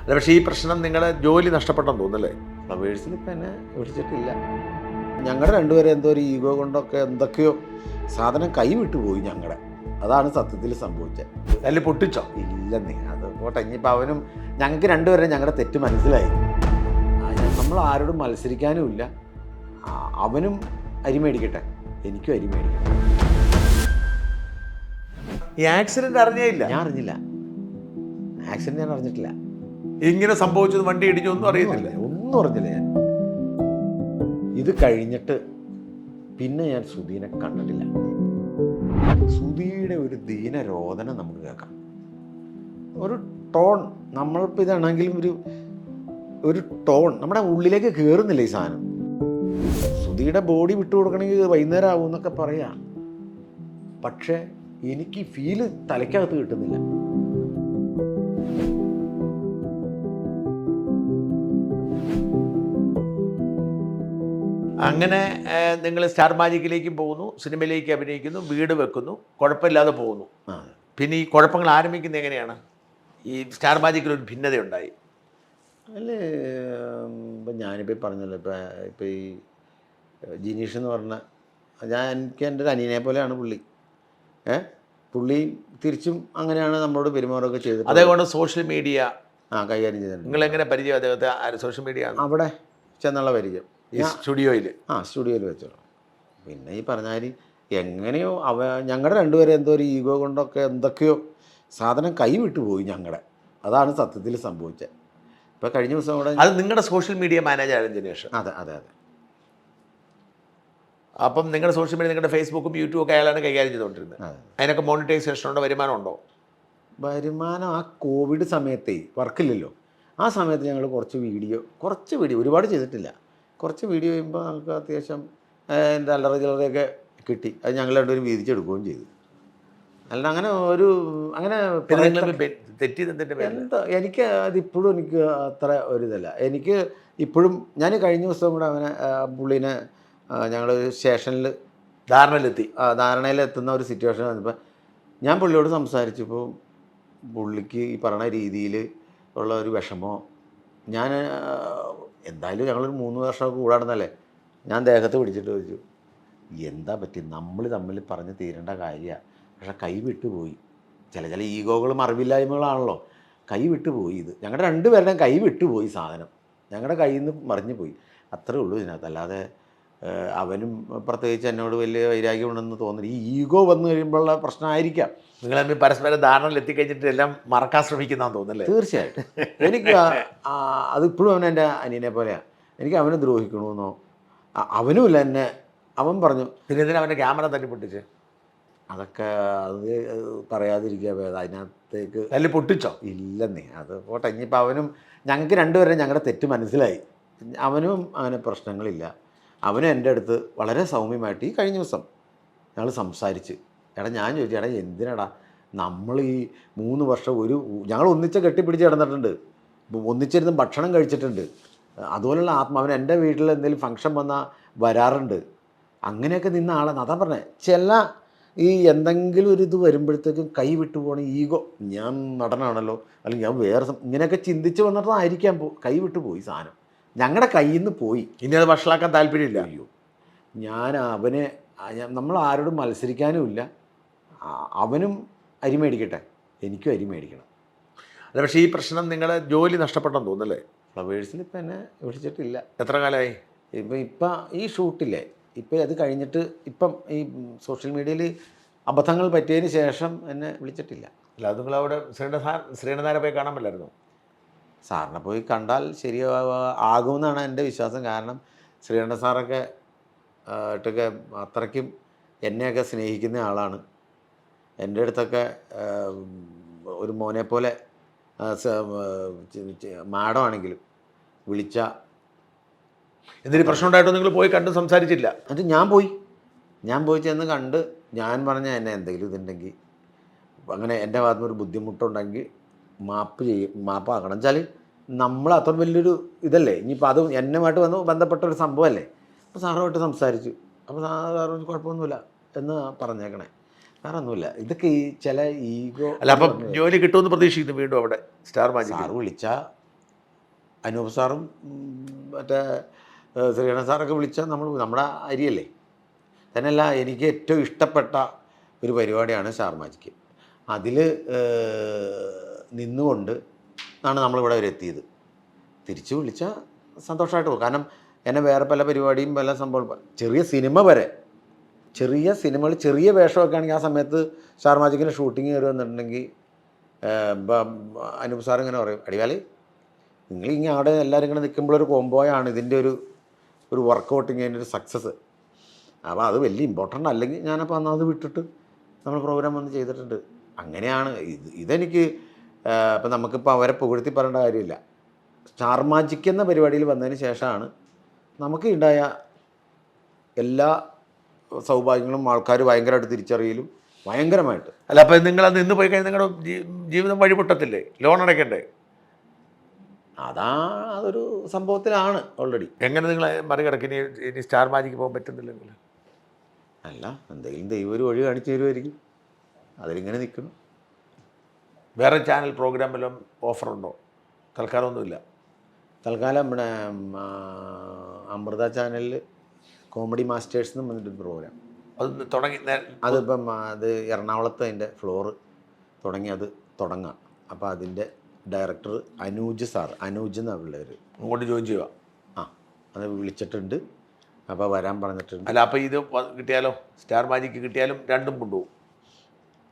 അല്ല, പക്ഷേ ഈ പ്രശ്നം നിങ്ങളെ ജോലി നഷ്ടപ്പെട്ടെന്ന് തോന്നുന്നല്ലേ? ഫ്ലവേഴ്സിൽ ഇപ്പം എന്നെ വിളിച്ചിട്ടില്ല. ഞങ്ങളുടെ രണ്ടുപേരും എന്തോ ഒരു ഈഗോ കൊണ്ടൊക്കെ എന്തൊക്കെയോ സാധനം കൈവിട്ടു പോയി ഞങ്ങളുടെ. അതാണ് സത്യത്തിൽ സംഭവിച്ചത്. അതിൽ പൊട്ടിച്ചോ? ഇല്ലെന്നേ, അത് പോട്ടെ. ഇനിയിപ്പോൾ അവനും ഞങ്ങൾക്ക് രണ്ടുപേരും ഞങ്ങളുടെ തെറ്റ് മനസ്സിലായി. നമ്മൾ ആരോടും മത്സരിക്കാനും ഇല്ല. അവനും അരി മേടിക്കട്ടെ, എനിക്കും അരി മേടിക്കട്ടെ. ഈ ആക്സിഡന്റ് അറിഞ്ഞേ ഇല്ല? ഞാൻ അറിഞ്ഞില്ല, ആക്സിഡന്റ് ഞാൻ അറിഞ്ഞിട്ടില്ല. ഇങ്ങനെ സംഭവിച്ചത്, വണ്ടി ഇടിച്ചൊന്നും അറിയുന്നില്ല? ഒന്നും അറിഞ്ഞില്ല ഞാൻ. ഇത് കഴിഞ്ഞിട്ട് പിന്നെ ഞാൻ സുധീനെ കണ്ടിട്ടില്ല. സുധിയുടെ ഒരു ദീനരോധനം നമുക്ക് കേൾക്കാം. ഒരു ടോൺ, നമ്മളിപ്പോൾ ഇതാണെങ്കിലും ഒരു ടോൺ നമ്മുടെ ഉള്ളിലേക്ക് കയറുന്നില്ല ഈ സാധനം. സുധിയുടെ ബോഡി വിട്ടു കൊടുക്കണമെങ്കിൽ വൈകുന്നേരം ആവും എന്നൊക്കെ പറയാം. പക്ഷേ എനിക്ക് ഫീല് തലയ്ക്കകത്ത് കിട്ടുന്നില്ല. അങ്ങനെ നിങ്ങൾ സ്റ്റാർ മാജിക്കിലേക്ക് പോകുന്നു, സിനിമയിലേക്ക് അഭിനയിക്കുന്നു, വീട് വെക്കുന്നു, കുഴപ്പമില്ലാതെ പോകുന്നു. പിന്നെ ഈ കുഴപ്പങ്ങൾ ആരംഭിക്കുന്നത് എങ്ങനെയാണ്? ഈ സ്റ്റാർ മാജിക്കിലൊരു ഭിന്നതയുണ്ടായി അല്ലേ? ഇപ്പം ഞാനിപ്പോൾ പറഞ്ഞല്ലോ, ഇപ്പോൾ ഈ ജിനീഷ് എന്ന് പറഞ്ഞ എനിക്ക് എൻ്റെ ഒരു അനിയനെ പോലെയാണ് പുള്ളി. പുള്ളി തിരിച്ചും അങ്ങനെയാണ് നമ്മളോട് പെരുമാറുകയൊക്കെ ചെയ്തത്. അതേകൊണ്ട് സോഷ്യൽ മീഡിയ കൈകാര്യം ചെയ്തിട്ടുണ്ട്. നിങ്ങൾ എങ്ങനെ പരിചയം അദ്ദേഹത്തെ? സോഷ്യൽ മീഡിയ അവിടെ ചെന്നുള്ള പരിചയം സ്റ്റുഡിയോയിൽ സ്റ്റുഡിയോയിൽ വെച്ചോളൂ. പിന്നെ ഈ പറഞ്ഞാൽ എങ്ങനെയോ ഞങ്ങളുടെ രണ്ടുപേരും എന്തോ ഒരു ഈഗോ കൊണ്ടൊക്കെ എന്തൊക്കെയോ സാധനം കൈവിട്ടു പോയി ഞങ്ങളുടെ. അതാണ് സത്യത്തിൽ സംഭവിച്ചത്. ഇപ്പോൾ കഴിഞ്ഞ ദിവസം കൂടെ അത് നിങ്ങളുടെ സോഷ്യൽ മീഡിയ മാനേജറായിരുന്നു ജിനേഷ്? അതെ അതെ അതെ. അപ്പം നിങ്ങളുടെ സോഷ്യൽ മീഡിയ, നിങ്ങളുടെ ഫേസ്ബുക്കും യൂട്യൂബും ഒക്കെ അയാളാണ് കൈകാര്യം ചെയ്തുകൊണ്ടിരുന്നത്. അതിനൊക്കെ മോണിറ്റൈസേഷൻ ഉണ്ടോ? വരുമാനം ഉണ്ടോ? വരുമാനം ആ കോവിഡ് സമയത്തേ വർക്കില്ലല്ലോ. ആ സമയത്ത് ഞങ്ങൾ കുറച്ച് വീഡിയോ ഒരുപാട് ചെയ്തിട്ടില്ല. കുറച്ച് വീഡിയോ ചെയ്യുമ്പോൾ നമുക്ക് അത്യാവശ്യം എൻ്റെ അല്ലറ ചില്ലറയൊക്കെ കിട്ടി. അത് ഞങ്ങൾ രണ്ടുപേരും വീതിച്ചെടുക്കുകയും ചെയ്തു. അല്ല അങ്ങനെ എന്താ, എനിക്ക് അതിപ്പോഴും എനിക്ക് അത്ര ഒരിതല്ല. എനിക്ക് ഇപ്പോഴും ഞാൻ കഴിഞ്ഞ ദിവസം കൂടെ പുള്ളീനെ ഞങ്ങൾ സ്റ്റേഷനിൽ ധാരണയിലെത്തുന്ന ഒരു സിറ്റുവേഷൻ വന്നപ്പോൾ ഞാൻ പുള്ളിയോട് സംസാരിച്ചപ്പോൾ പുള്ളിക്ക് ഈ പറഞ്ഞ രീതിയിൽ ഉള്ള ഒരു വിഷമോ, ഞാൻ എന്തായാലും ഞങ്ങളൊരു 3 വർഷമൊക്കെ കൂടാടുന്നല്ലേ, ഞാൻ ദേഹത്ത് പിടിച്ചിട്ട് ചോദിച്ചു, എന്താ പറ്റി, നമ്മൾ തമ്മിൽ പറഞ്ഞ് തീരേണ്ട കാര്യമാണ്, പക്ഷെ കൈവിട്ടുപോയി. ചില ഈഗോകളും അറിവില്ലായ്മകളാണല്ലോ, കൈവിട്ടുപോയി. ഇത് ഞങ്ങളുടെ രണ്ടുപേരുടെയും കൈവിട്ടുപോയി സാധനം, ഞങ്ങളുടെ കയ്യിൽ നിന്ന് മറിഞ്ഞു പോയി. അത്രേ ഉള്ളൂ ഇതിനകത്ത്. അല്ലാതെ അവനും പ്രത്യേകിച്ച് എന്നോട് വലിയ വൈരാഗ്യമുണ്ടെന്ന് തോന്നുന്നു. ഈ ഈഗോ വന്നു കഴിയുമ്പോഴുള്ള പ്രശ്നമായിരിക്കാം. നിങ്ങൾ തമ്മിൽ പരസ്പരം ധാരണയിൽ എത്തിക്കഴിഞ്ഞിട്ട് എല്ലാം മറക്കാൻ ശ്രമിക്കുന്നതെന്ന് തോന്നുന്നല്ലേ? തീർച്ചയായിട്ടും. എനിക്ക് അതിപ്പോഴും അവൻ എൻ്റെ അനിയനെ പോലെയാണ്. എനിക്ക് അവനെ ദ്രോഹിക്കണമെന്നോ അവനുമില്ല എന്നെ. അവൻ പറഞ്ഞു, പിന്നെ എന്തിനാ അവൻ്റെ ക്യാമറ തല്ലി പൊട്ടിച്ച്? അതൊക്കെ അത് പറയാതിരിക്കുക ഭേദം. അതിനകത്തേക്ക് തല്ലി പൊട്ടിച്ചോ? ഇല്ലെന്നേ, അത് പോട്ടെ. ഇനിയിപ്പോൾ ഞങ്ങൾക്ക് രണ്ടുപേരും ഞങ്ങളുടെ തെറ്റ് മനസ്സിലായി. അവനും അങ്ങനെ പ്രശ്നങ്ങളില്ല. അവനും എൻ്റെ അടുത്ത് വളരെ സൗമ്യമായിട്ട് ഈ കഴിഞ്ഞ ദിവസം ഞങ്ങൾ സംസാരിച്ച്, ഞാൻ ചോദിച്ചു, എന്തിനാടാ നമ്മൾ ഈ 3 വർഷം ഞങ്ങൾ ഒന്നിച്ച് കെട്ടിപ്പിടിച്ച് കിടന്നിട്ടുണ്ട്, ഒന്നിച്ചിരുന്ന് ഭക്ഷണം കഴിച്ചിട്ടുണ്ട്. അതുപോലുള്ള അവൻ എൻ്റെ വീട്ടിൽ എന്തെങ്കിലും ഫംഗ്ഷൻ വന്നാൽ വരാറുണ്ട്. അങ്ങനെയൊക്കെ നിന്ന ആളാണ്. അതാ പറഞ്ഞത്, ഈ എന്തെങ്കിലും ഒരു ഇത് വരുമ്പോഴത്തേക്കും കൈ വിട്ടു പോകണ ഈഗോ, ഞാൻ നടനാണല്ലോ അല്ലെങ്കിൽ ഞാൻ വേറെ ഇങ്ങനെയൊക്കെ ചിന്തിച്ച് വന്നിട്ടായിരിക്കാം കൈ വിട്ടു പോയി സാധനം, ഞങ്ങളുടെ കയ്യിൽ നിന്ന് പോയി. ഇനി അത് വഷളാക്കാൻ താല്പര്യമില്ല. അയ്യോ, നമ്മൾ ആരോടും മത്സരിക്കാനും ഇല്ല. അവനും അരി മേടിക്കട്ടെ, എനിക്കും അരി മേടിക്കണം. അല്ല, പക്ഷേ ഈ പ്രശ്നം നിങ്ങളെ ജോലി നഷ്ടപ്പെട്ടെന്ന് തോന്നുന്നല്ലേ? ഫ്ലവേഴ്സിൽ ഇപ്പം എന്നെ വിളിച്ചിട്ടില്ല. എത്ര കാലമായി? ഇപ്പം ഈ ഷൂട്ടില്ലേ, ഇപ്പം അത് കഴിഞ്ഞിട്ട് ഇപ്പം ഈ സോഷ്യൽ മീഡിയയിൽ അബദ്ധങ്ങൾ പറ്റിയതിന് ശേഷം എന്നെ വിളിച്ചിട്ടില്ല. അല്ല, അത് നിങ്ങളവിടെ ശ്രീനാഥനെ പോയി കാണാൻ പറ്റില്ലായിരുന്നു? സാറിനെ പോയി കണ്ടാൽ ആകുമെന്നാണ് എൻ്റെ വിശ്വാസം. കാരണം ശ്രീകണ്ഠ സാറൊക്കെ അത്രയ്ക്കും എന്നെയൊക്കെ സ്നേഹിക്കുന്ന ആളാണ്. എൻ്റെ അടുത്തൊക്കെ ഒരു മോനെ പോലെ മാഡമാണെങ്കിലും വിളിച്ച എന്തെങ്കിലും പ്രശ്നം ഉണ്ടായിട്ടോ നിങ്ങൾ പോയി കണ്ട് സംസാരിച്ചില്ല? അത് ഞാൻ പോയി ചെന്ന് കണ്ട്, ഞാൻ പറഞ്ഞ എന്നെ എന്തെങ്കിലും ഇതുണ്ടെങ്കിൽ അങ്ങനെ എൻ്റെ ഭാഗത്തുനിന്ന് ഒരു ബുദ്ധിമുട്ടുണ്ടെങ്കിൽ മാപ്പാക്കണം. വെച്ചാൽ നമ്മൾ അത്ര വലിയൊരു ഇതല്ലേ, ഇനിയിപ്പോൾ അത് എന്നുമായിട്ട് ബന്ധപ്പെട്ടൊരു സംഭവമല്ലേ. അപ്പോൾ സാറുമായിട്ട് സംസാരിച്ചു. അപ്പോൾ സാറ് കുഴപ്പമൊന്നുമില്ല എന്ന് പറഞ്ഞേക്കണേ, വേറെ ഒന്നുമില്ല. ഇതൊക്കെ ഈ ചില ഈഗോ. അല്ല, അപ്പം ജോലി കിട്ടുമെന്ന് പ്രതീക്ഷിക്കുന്നു വീണ്ടും അവിടെ സ്റ്റാർ മാജിക്? സാറ് വിളിച്ചാൽ അനൂപ് സാറും മറ്റേ ശ്രീകണ്ഠൻ സാറൊക്കെ വിളിച്ചാൽ നമ്മുടെ അരിയല്ലേ. തന്നെയല്ല, എനിക്ക് ഏറ്റവും ഇഷ്ടപ്പെട്ട ഒരു പരിപാടിയാണ് സ്റ്റാർ മാജിക്. അതിൽ നിന്നുകൊണ്ട് ആണ് നമ്മളിവിടെ വരെ എത്തിയത്. തിരിച്ച് വിളിച്ചാൽ സന്തോഷമായിട്ട് പോകും. കാരണം എന്നെ വേറെ പല പരിപാടിയും പല സംഭവം, ചെറിയ സിനിമ വരെ, ചെറിയ സിനിമകൾ ചെറിയ വേഷമൊക്കെ ആണെങ്കിൽ ആ സമയത്ത് സ്റ്റാർ മാജിക്കിൻ്റെ ഷൂട്ടിങ് കയറി വന്നിട്ടുണ്ടെങ്കിൽ അനൂപ് സാർ ഇങ്ങനെ പറയും, അടിവാലി നിങ്ങളിങ്ങനെ അവിടെ എല്ലാവരും ഇങ്ങനെ നിൽക്കുമ്പോഴൊരു കോംബോയാണ് ഇതിൻ്റെ ഒരു വർക്കൗട്ടിങ്, അതിൻ്റെ ഒരു സക്സസ്. അപ്പോൾ അത് വലിയ ഇമ്പോർട്ടൻ്റ് അല്ലെങ്കിൽ ഞാനപ്പോൾ അന്ന് അത് വിട്ടിട്ട് നമ്മൾ പ്രോഗ്രാം വന്ന് ചെയ്തിട്ടുണ്ട്. അങ്ങനെയാണ് ഇതെനിക്ക്. ഇപ്പം നമുക്കിപ്പോൾ അവരെ പുകഴ്ത്തി പറയേണ്ട കാര്യമില്ല. സ്റ്റാർ മാജിക് എന്ന പരിപാടിയിൽ വന്നതിന് ശേഷമാണ് നമുക്ക് ഉണ്ടായ എല്ലാ സൗഭാഗ്യങ്ങളും ആൾക്കാർ ഭയങ്കരമായിട്ട് തിരിച്ചറിയലും ഭയങ്കരമായിട്ട്. അല്ല, അപ്പം നിങ്ങൾ അത് നിന്ന് പോയി കഴിഞ്ഞാൽ നിങ്ങളുടെ ജീവിതം വഴിപൊട്ടത്തില്ലേ? ലോൺ അടയ്ക്കണ്ടേ? അതൊരു സംഭവത്തിലാണ് ഓൾറെഡി. എങ്ങനെ നിങ്ങൾ മറികടക്കി ഇനി സ്റ്റാർ മാജിക്ക് പോകാൻ പറ്റുന്നില്ലെങ്കിൽ? അല്ല, എന്തെങ്കിലും ദൈവം ഒരു വഴി കാണിച്ചു തരുമായിരിക്കും. അതിലിങ്ങനെ നിൽക്കണം. വേറെ ചാനൽ പ്രോഗ്രാം വല്ലതും ഓഫറുണ്ടോ? തൽക്കാലം ഒന്നുമില്ല. തൽക്കാലം ഇവിടെ അമൃത ചാനലിൽ കോമഡി മാസ്റ്റേഴ്സ് എന്ന് പറഞ്ഞിട്ടൊരു പ്രോഗ്രാം അത് തുടങ്ങി. അതിപ്പം അത് എറണാകുളത്ത് അതിൻ്റെ ഫ്ലോറ് തുടങ്ങാം. അപ്പോൾ അതിൻ്റെ ഡയറക്ടർ അനൂജ് സാർ, അനൂജ് എന്നാണ് പിള്ളേർ, അങ്ങോട്ട് ജോയിൻ ചെയ്യുക. അത് വിളിച്ചിട്ടുണ്ട്. അപ്പോൾ വരാൻ പറഞ്ഞിട്ടുണ്ട്. അല്ല, അപ്പോൾ ഇത് കിട്ടിയാലോ? സ്റ്റാർ മാജിക്ക് കിട്ടിയാലും രണ്ടും കൊണ്ടുപോകും.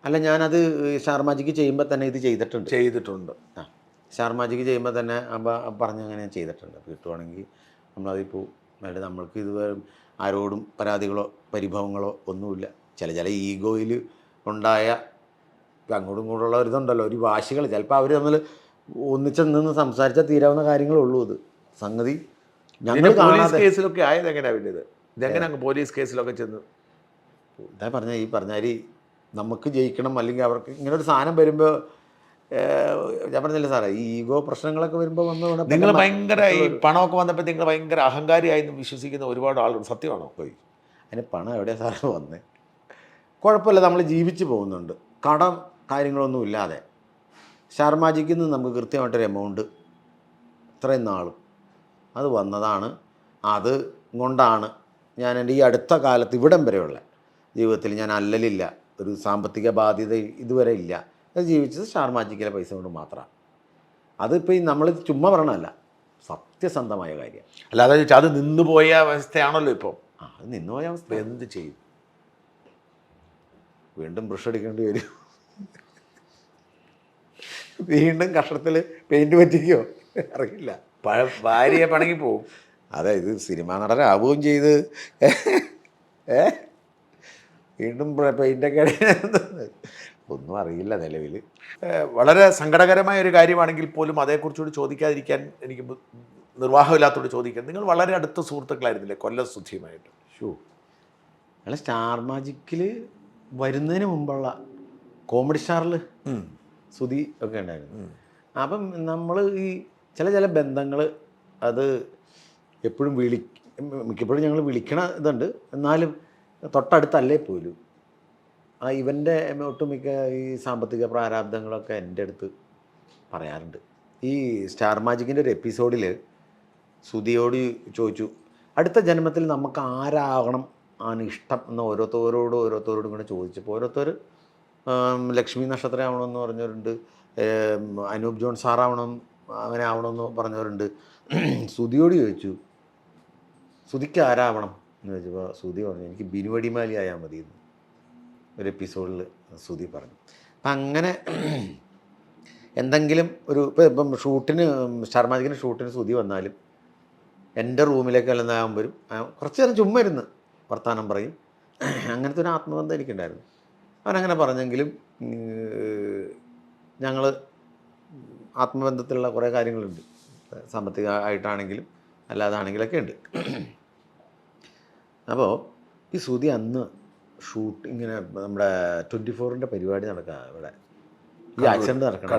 അല്ല, ഞാനത് സ്റ്റാർ മാജിക്ക് ചെയ്യുമ്പോൾ തന്നെ ഇത് ചെയ്തിട്ടുണ്ട്. സ്റ്റാർ മാജിക്ക് ചെയ്യുമ്പോൾ തന്നെ അപ്പോൾ പറഞ്ഞങ്ങനെ ചെയ്തിട്ടുണ്ട്. അപ്പോൾ കിട്ടുവാണെങ്കിൽ നമ്മളതിപ്പോൾ നമ്മൾക്ക് ഇതുവരെ ആരോടും പരാതികളോ പരിഭവങ്ങളോ ഒന്നുമില്ല. ചില ഈഗോയിൽ ഉണ്ടായ അങ്ങോട്ടും ഇങ്ങോട്ടുള്ള ഒരിതുണ്ടല്ലോ, ഒരു വാശികൾ. ചിലപ്പോൾ അവർ തമ്മിൽ ഒന്നിച്ച് നിന്ന് സംസാരിച്ചാൽ തീരാവുന്ന കാര്യങ്ങളേ ഉള്ളൂ. ഇത് സംഗതി ഞങ്ങൾ പോലീസ് കേസിലൊക്കെ ആയത് എങ്ങനെയാണ് പിന്നെ? ഇതെങ്ങനെ അങ്ങ് പോലീസ് കേസിലൊക്കെ ചെന്ന്? ഇതാ പറഞ്ഞാൽ നമുക്ക് ജയിക്കണം, അല്ലെങ്കിൽ അവർക്ക് ഇങ്ങനെ ഒരു സാധനം വരുമ്പോൾ ഞാൻ പറഞ്ഞില്ലേ സാറേ, ഈ ഈഗോ പ്രശ്നങ്ങളൊക്കെ വരുമ്പോൾ നിങ്ങൾ ഭയങ്കര ഈ പണമൊക്കെ വന്നപ്പോൾ നിങ്ങൾ ഭയങ്കര അഹങ്കാരിയായി വിശ്വസിക്കുന്ന ഒരുപാട് ആളുകൾ. സത്യമാണോ? പോയി അതിന് പണം എവിടെയാണ് സാറേ വന്നേ? കുഴപ്പമില്ല, നമ്മൾ ജീവിച്ച് പോകുന്നുണ്ട്, കടം കാര്യങ്ങളൊന്നും ഇല്ലാതെ. സ്റ്റാർ മാജിക്കിൽ നിന്ന് നമുക്ക് കൃത്യമായിട്ടൊരു എമൗണ്ട് ഇത്രയും നാളും അത് വന്നതാണ്. അത് കൊണ്ടാണ് ഞാൻ എൻ്റെ ഈ അടുത്ത കാലത്ത് ഇവിടം വരെയുള്ള ജീവിതത്തിൽ ഞാൻ അല്ലലില്ല, ഒരു സാമ്പത്തിക ബാധ്യത ഇതുവരെ ഇല്ല. അത് ജീവിച്ചത് സ്റ്റാർ മാജിക്കിലെ പൈസ കൊണ്ട് മാത്രമാണ്. അതിപ്പോൾ നമ്മൾ ചുമ്മാ പറയണമല്ല, സത്യസന്ധമായ കാര്യം. അല്ലാതെ അത് നിന്നുപോയ അവസ്ഥയാണല്ലോ ഇപ്പോൾ. അത് നിന്നുപോയ അവസ്ഥ. എന്ത് ചെയ്യും? വീണ്ടും ബ്രഷ് അടിക്കേണ്ടി വരും. വീണ്ടും കഷണത്തിൽ പെയിൻറ്റ് പറ്റിക്കോ അറിയില്ല. ഭാര്യയെ പണങ്ങി പോവും. അതെ, ഇത് സിനിമാ നടനാവുകയും ചെയ്ത് വീണ്ടും പെയിൻ്റൊക്കെ ഒന്നും അറിയില്ല നിലവിൽ. വളരെ സങ്കടകരമായ ഒരു കാര്യമാണെങ്കിൽ പോലും അതേക്കുറിച്ചുകൂടി ചോദിക്കാതിരിക്കാൻ എനിക്ക് നിർവാഹമില്ലാത്തോട് ചോദിക്കാൻ. നിങ്ങൾ വളരെ അടുത്ത സുഹൃത്തുക്കളായിരുന്നില്ലേ കൊല്ലം സുധിയുമായിട്ട്? ഞങ്ങൾ സ്റ്റാർ മാജിക്കിൽ വരുന്നതിന് മുമ്പുള്ള കോമഡി സ്റ്റാറിൽ സുധി ഒക്കെ ഉണ്ടായിരുന്നു. അപ്പം നമ്മൾ ഈ ചില ബന്ധങ്ങൾ അത് എപ്പോഴും മിക്കപ്പോഴും ഞങ്ങൾ വിളിക്കണ ഇതുണ്ട്. എന്നാലും തൊട്ടടുത്തല്ലേ പോലും ഇവൻ്റെ ഒട്ടുമിക്ക ഈ സാമ്പത്തിക പ്രാരാബ്ദങ്ങളൊക്കെ എൻ്റെ അടുത്ത് പറയാറുണ്ട്. ഈ സ്റ്റാർ മാജിക്കിൻ്റെ ഒരു എപ്പിസോഡിൽ സുധിയോട് ചോദിച്ചു, അടുത്ത ജന്മത്തിൽ നമുക്ക് ആരാകണം ആണ് ഇഷ്ടം എന്ന് ഓരോരുത്തരോടും ഇങ്ങനെ ചോദിച്ചപ്പോൾ ഓരോരുത്തർ ലക്ഷ്മി നക്ഷത്രം ആവണമെന്ന് പറഞ്ഞവരുണ്ട്, അനൂപ് ജോൺ സാറാവണം, അങ്ങനെ ആവണമെന്ന് പറഞ്ഞവരുണ്ട്. സുധിയോട് ചോദിച്ചു, സുധിക്ക് ആരാവണം എന്ന് ചോദിച്ചപ്പോൾ സുധി പറഞ്ഞു, എനിക്ക് ബിനുവടിമാലി ആയാൽ മതി എന്ന് ഒരു എപ്പിസോഡിൽ സുധി പറഞ്ഞു. അപ്പം അങ്ങനെ എന്തെങ്കിലും ഇപ്പം സ്റ്റാർ മാജിക്കിൻ്റെ ഷൂട്ടിന് സുധി വന്നാലും എൻ്റെ റൂമിലേക്ക് എല്ലാം വരും. കുറച്ച് നേരം ചുമ്മാ ഇരുന്ന് വർത്തമാനം പറയും. അങ്ങനത്തെ ഒരു ആത്മബന്ധം എനിക്കുണ്ടായിരുന്നു. അവനങ്ങനെ പറഞ്ഞെങ്കിലും ഞങ്ങൾ ആത്മബന്ധത്തിലുള്ള കുറേ കാര്യങ്ങളുണ്ട്, സാമ്പത്തികമായിട്ടാണെങ്കിലും അല്ലാതാണെങ്കിലൊക്കെ ഉണ്ട്. അപ്പോൾ ഈ സുധി അന്ന് ഇങ്ങനെ നമ്മുടെ 24-ൻ്റെ പരിപാടി നടക്കുക ഇവിടെ, ഈ ആക്സിഡൻറ്റ് നടക്കണം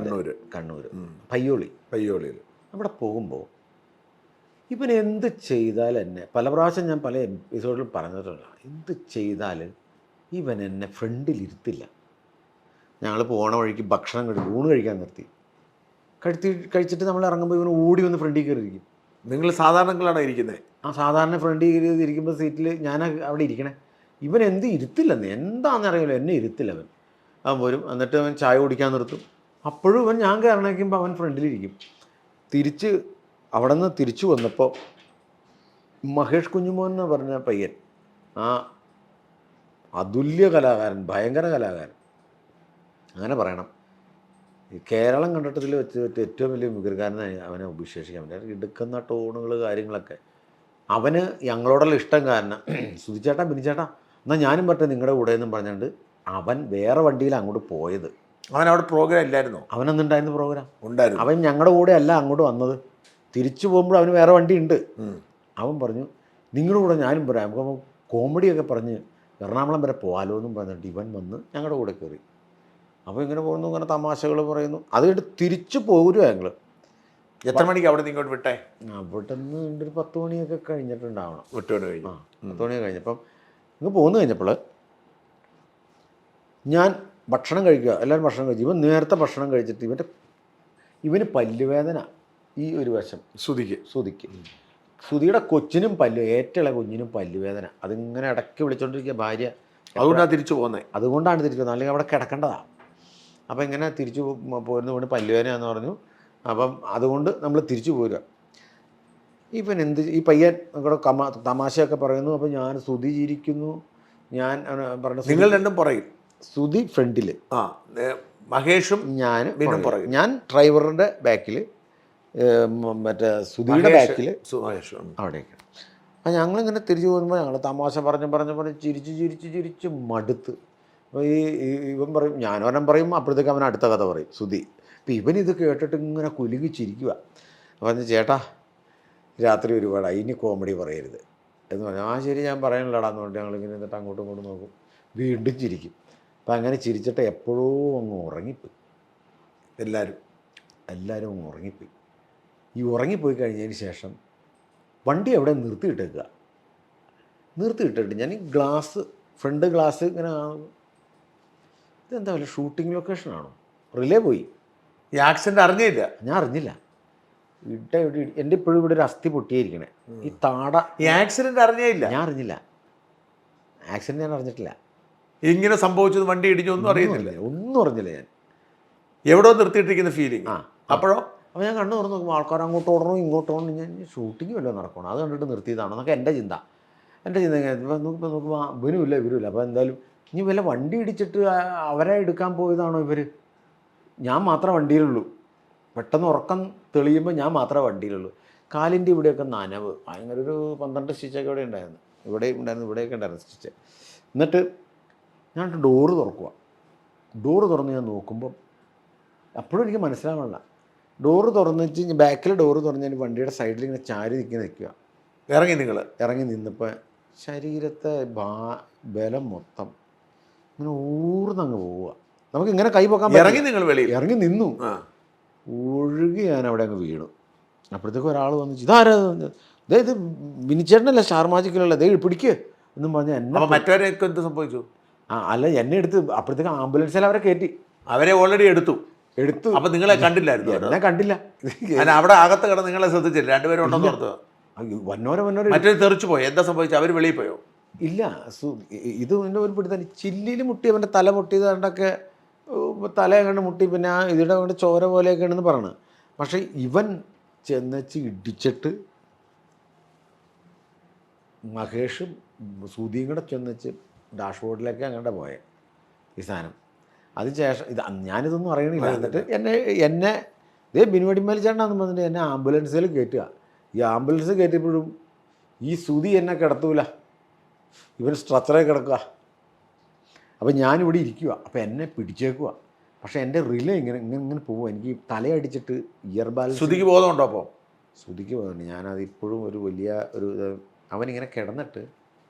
കണ്ണൂർ പയ്യോളിയിൽ. അവിടെ പോകുമ്പോൾ ഇവൻ എന്ത് ചെയ്താൽ എന്നെ പല പ്രാവശ്യം ഞാൻ പല എപ്പിസോഡിലും പറഞ്ഞിട്ടുണ്ട്, എന്ത് ചെയ്താൽ ഇവൻ എന്നെ ഫ്രണ്ടിലിരുത്തില്ല. ഞങ്ങൾ പോണ വഴിക്ക് ഊണ് കഴിക്കാൻ നിർത്തി. കഴിച്ചിട്ട് നമ്മൾ ഇറങ്ങുമ്പോൾ ഇവന് ഓടി വന്ന് ഫ്രണ്ടിൽ കയറിയിരിക്കും. നിങ്ങൾ സാധാരണങ്ങളാണോ ഇരിക്കുന്നത്? ആ സാധാരണ ഫ്രണ്ടിൽ കയറി ഇരിക്കുമ്പോൾ സീറ്റിൽ ഞാൻ അവിടെ ഇരിക്കണേ. ഇവൻ എന്ത് ഇരുത്തില്ലെന്ന് എന്താണെന്ന് അറിയില്ല, എന്നെ ഇരുത്തില്ല അവൻ വരും. എന്നിട്ട് അവൻ ചായ കുടിക്കാൻ നിർത്തും. അപ്പോഴും അവൻ ഞാൻ കയറണേക്കുമ്പോൾ അവൻ ഫ്രണ്ടിലിരിക്കും. തിരിച്ച് അവിടെ നിന്ന് തിരിച്ചു വന്നപ്പോൾ മഹേഷ് കുഞ്ഞുമോൻ എന്ന് പറഞ്ഞ പയ്യൻ, ആ അതുല്യ കലാകാരൻ, ഭയങ്കര കലാകാരൻ അങ്ങനെ പറയണം. ഈ കേരളം കണ്ടിട്ടതിൽ വെച്ച് ഏറ്റവും വലിയ മികർക്കാരനായി അവനെ വിശേഷിക്കാൻ പറ്റും. എടുക്കുന്ന ടോണുകൾ കാര്യങ്ങളൊക്കെ അവന് ഞങ്ങളോടുള്ള ഇഷ്ടം കാരണം സുധിച്ചേട്ടാ ബിനിച്ചേട്ടാ എന്നാൽ ഞാനും പറ്റേ നിങ്ങളുടെ കൂടെ എന്നും പറഞ്ഞുകൊണ്ട് അവൻ വേറെ വണ്ടിയിൽ അങ്ങോട്ട് പോയത്. അവൻ അവിടെ പ്രോഗ്രാം ഇല്ലായിരുന്നോ? അവനെന്തുണ്ടായിരുന്നു പ്രോഗ്രാം? ഉണ്ടായിരുന്നു. അവൻ ഞങ്ങളുടെ കൂടെ അല്ല അങ്ങോട്ട് വന്നത്. തിരിച്ചു പോകുമ്പോൾ അവന് വേറെ വണ്ടി ഉണ്ട്. അവൻ പറഞ്ഞു നിങ്ങളുടെ കൂടെ ഞാനും പറയാം, നമുക്ക് കോമഡിയൊക്കെ പറഞ്ഞ് എറണാകുളം വരെ പോകാലോ എന്നും പറഞ്ഞിട്ട് ഇവൻ വന്ന് ഞങ്ങളുടെ കൂടെ കയറി. അപ്പോൾ ഇങ്ങനെ പോകുന്നു, ഇങ്ങനെ തമാശകൾ പറയുന്നു. അത് കഴിഞ്ഞിട്ട് തിരിച്ചു പോരുക ഞങ്ങൾ. എത്ര മണിക്ക് അവിടെ നിന്ന് ഇങ്ങോട്ട് വിട്ടേ? അവിടെ നിന്ന് ഒരു 10 മണിയൊക്കെ കഴിഞ്ഞിട്ടുണ്ടാവണം. 8 മണി കഴിഞ്ഞു. 10 മണി കഴിഞ്ഞപ്പം ഇങ്ങ് പോന്നു കഴിഞ്ഞപ്പോൾ ഞാൻ ഭക്ഷണം കഴിക്കുക, എല്ലാവരും ഭക്ഷണം കഴിച്ചു. ഇവൻ നേരത്തെ ഭക്ഷണം കഴിച്ചിട്ട് ഇവന് പല്ലുവേദന ഈ ഒരു വശം സുധിക്ക് സുധിയുടെ കൊച്ചിനും ഏറ്റവും കുഞ്ഞിനും പല്ലുവേദന. അതിങ്ങനെ ഇടയ്ക്ക് വിളിച്ചോണ്ടിരിക്കുക ഭാര്യ. അതുകൊണ്ടാണ് തിരിച്ചു പോകുന്നത്. അതുകൊണ്ടാണ് തിരിച്ചു പോകുന്നത്, അല്ലെങ്കിൽ അവിടെ കിടക്കേണ്ടതാണ്. അപ്പം ഇങ്ങനെ തിരിച്ചു പോരുന്ന കൊണ്ട് പല്ലുവേദനയാണെന്ന് പറഞ്ഞു. അപ്പം അതുകൊണ്ട് നമ്മൾ തിരിച്ചു പോരുക. ഇവൻ ഈ പയ്യൻ ഇവിടെ തമാശയൊക്കെ പറയുന്നു. അപ്പം ഞാൻ സുധി ചിരിക്കുന്നു. ഞാൻ പറഞ്ഞു നിങ്ങൾ രണ്ടും പറയും. സുധി ഫ്രണ്ടിൽ, മഹേഷും ഞാൻ ഡ്രൈവറിൻ്റെ ബാക്കിൽ, മറ്റേ സുധിയുടെ ബാക്കിൽ അവിടേക്ക്. അപ്പം ഞങ്ങളിങ്ങനെ തിരിച്ചു പോകുമ്പോൾ ഞങ്ങൾ തമാശ പറഞ്ഞ് ചിരിച്ച് മടുത്ത്. അപ്പോൾ ഇവൻ പറയും, ഞാനവൻ പറയും, അപ്പോഴത്തേക്ക് അവൻ അടുത്ത കഥ പറയും സുധി. അപ്പോൾ ഇവനിത് കേട്ടിട്ട് ഇങ്ങനെ കുലുങ്ങി ചിരിക്കുക. അപ്പം ചേട്ടാ രാത്രി ഒരുപാടായി, ഇനി കോമഡി പറയരുത് എന്ന് പറഞ്ഞു. ആ ശരി ഞാൻ പറയാനില്ലടാന്ന് പറഞ്ഞിട്ട് ഞങ്ങളിങ്ങനെ എന്നിട്ട് അങ്ങോട്ടും ഇങ്ങോട്ടും നോക്കും, വീണ്ടും ചിരിക്കും. അപ്പം അങ്ങനെ ചിരിച്ചിട്ട് എപ്പോഴോ അങ്ങ് ഉറങ്ങിപ്പോയി. എല്ലാവരും അങ്ങ് ഉറങ്ങിപ്പോയി. ഈ ഉറങ്ങിപ്പോയി കഴിഞ്ഞതിന് ശേഷം വണ്ടി അവിടെ നിർത്തിയിട്ടിട്ട് ഞാൻ ഈ ഫ്രണ്ട് ഗ്ലാസ് ഇങ്ങനെ, ഇതെന്താ വല്ല ഷൂട്ടിംഗ് ലൊക്കേഷനാണോ? റിലേ പോയി. ഈ ആക്സിഡൻ്റ് അറിഞ്ഞില്ല? ഞാൻ അറിഞ്ഞില്ല. എൻ്റെ ഇപ്പോഴും ഇവിടെ ഒരു അസ്ഥി പൊട്ടിയിരിക്കണേ. ഈ ഈ ആക്സിഡൻ്റ് അറിഞ്ഞില്ല? ഞാൻ അറിഞ്ഞില്ല. ആക്സിഡൻറ്റ് ഞാൻ അറിഞ്ഞിട്ടില്ല. ഇങ്ങനെ സംഭവിച്ചത്, വണ്ടി ഇടിച്ചൊന്നും അറിയുന്നില്ല? ഒന്നും അറിഞ്ഞില്ല. ഞാൻ എവിടോ നിർത്തിയിട്ടിരിക്കുന്ന ഫീലിംഗ്. അപ്പോൾ ഞാൻ കണ്ണു തുറന്ന് നോക്കുമ്പോൾ ആൾക്കാർ അങ്ങോട്ട് ഓടണോ ഇങ്ങോട്ട് ഓടണം, ഞാൻ ഷൂട്ടിങ് വല്ലതും നടക്കണം, അത് കണ്ടിട്ട് നിർത്തിയതാണെന്നൊക്കെ എൻ്റെ ചിന്ത. നോക്കുമ്പോൾ ഇവരുമില്ല. അപ്പോൾ എന്തായാലും ഇനി വല്ല വണ്ടി ഇടിച്ചിട്ട് അവരെ എടുക്കാൻ പോയതാണോ ഇവർ? ഞാൻ മാത്രമേ വണ്ടിയിലുള്ളൂ. പെട്ടെന്ന് ഉറക്കം തെളിയുമ്പോൾ ഞാൻ മാത്രമേ വണ്ടിയിലുള്ളൂ. കാലിൻ്റെ ഇവിടെയൊക്കെ നനവ് ഭയങ്കര, ഒരു 12 സ്റ്റിച്ചൊക്കെ ഇവിടെ ഉണ്ടായിരുന്നു, ഇവിടെയൊക്കെ ഉണ്ടായിരുന്നു സ്റ്റിച്ച്. എന്നിട്ട് ഞാൻ ഡോറ് തുറന്ന് ഞാൻ നോക്കുമ്പം അപ്പോഴും എനിക്ക് മനസ്സിലാവണില്ല. ഡോറ് തുറന്നിട്ട് ബാക്കിൽ ഡോറ് തുറന്ന് ഞാൻ വണ്ടിയുടെ സൈഡിൽ ഇങ്ങനെ ചാരി നിൽക്കുക. ഇറങ്ങി നിന്നപ്പോൾ ശരീരത്തെ ബലം മൊത്തം ഇങ്ങനെ ഊർന്നങ്ങ് പോവുക. നമുക്ക് ഇങ്ങനെ കൈ പൊക്കാൻ ഇറങ്ങി നിന്നു, ഒഴുകി ഞാൻ അവിടെ അങ്ങ് വീണു. അപ്പോഴത്തേക്കും ഒരാൾ വന്നു, ഇതാരാ? ഇത് ബിനിച്ചേട്ടനല്ല, സ്റ്റാർ മാജിക്കിലുള്ള, പിടിക്കുക എന്നും പറഞ്ഞ് എന്നെ. മറ്റവരെയൊക്കെ എന്ത് സംഭവിച്ചു? അല്ല, എന്നെ എടുത്ത് അപ്പോഴത്തേക്കും ആംബുലൻസിൽ അവരെ കയറ്റി. അവരെ ഓൾറെഡി എടുത്തു. അപ്പൊ നിങ്ങളെ കണ്ടില്ലായിരുന്നു? എന്നെ കണ്ടില്ല. അവിടെ അകത്ത് കിടന്ന് നിങ്ങളെ ശ്രദ്ധിച്ചില്ല? രണ്ടുപേരും ഉണ്ടെന്ന് ഓർത്തോ? വന്നോരെ മറ്റൊരു തെറിച്ചു പോയി. എന്താ സംഭവിച്ചു? അവർ വെളിയിൽ പോയോ? ഇല്ല. ഇത് എൻ്റെ ഒരു പിടുത്തം, ചില്ലിൽ മുട്ടി, അവൻ്റെ തല പൊട്ടിയത് കണ്ടൊക്കെ തല കണ്ട് മുട്ടി, പിന്നെ ഇതിടെ കൊണ്ട് ചോര പോലെയൊക്കെയാണെന്ന് പറയണത്. പക്ഷെ ഇവൻ ചെന്നച്ച് ഇടിച്ചിട്ട് മഹേഷും സുധിയും കൂടെ ചെന്നച്ച് ഡാഷ്ബോർഡിലേക്ക് അങ്ങോട്ട് പോയെ ഈ സാധനം. അതിനുശേഷം ഞാനിതൊന്നും അറിയണില്ല. എന്നിട്ട് എന്നെ ബിനുവടിമേൽ ചേട്ടനാന്ന് പറഞ്ഞിട്ട് എന്നെ ആംബുലൻസിൽ കയറ്റുക. ഈ ആംബുലൻസ് കയറ്റിയപ്പോഴും ഈ സുധി എന്നെ കിടത്തൂല, ഇവൻ സ്ട്രെച്ചറിൽ കിടക്കുക. അപ്പം ഞാനിവിടെ ഇരിക്കുക. അപ്പം എന്നെ പിടിച്ചേക്കുക. പക്ഷേ എൻ്റെ റിലേ ഇങ്ങനെ പോവുക. എനിക്ക് തലയടിച്ചിട്ട് ഇയർ ബാലൻസ്. സുധിക്ക് ബോധമുണ്ടോ? അപ്പോൾ സുധിക്ക് ബോധമുണ്ട്. ഞാനത് ഇപ്പോഴും ഒരു വലിയ അവനിങ്ങനെ കിടന്നിട്ട്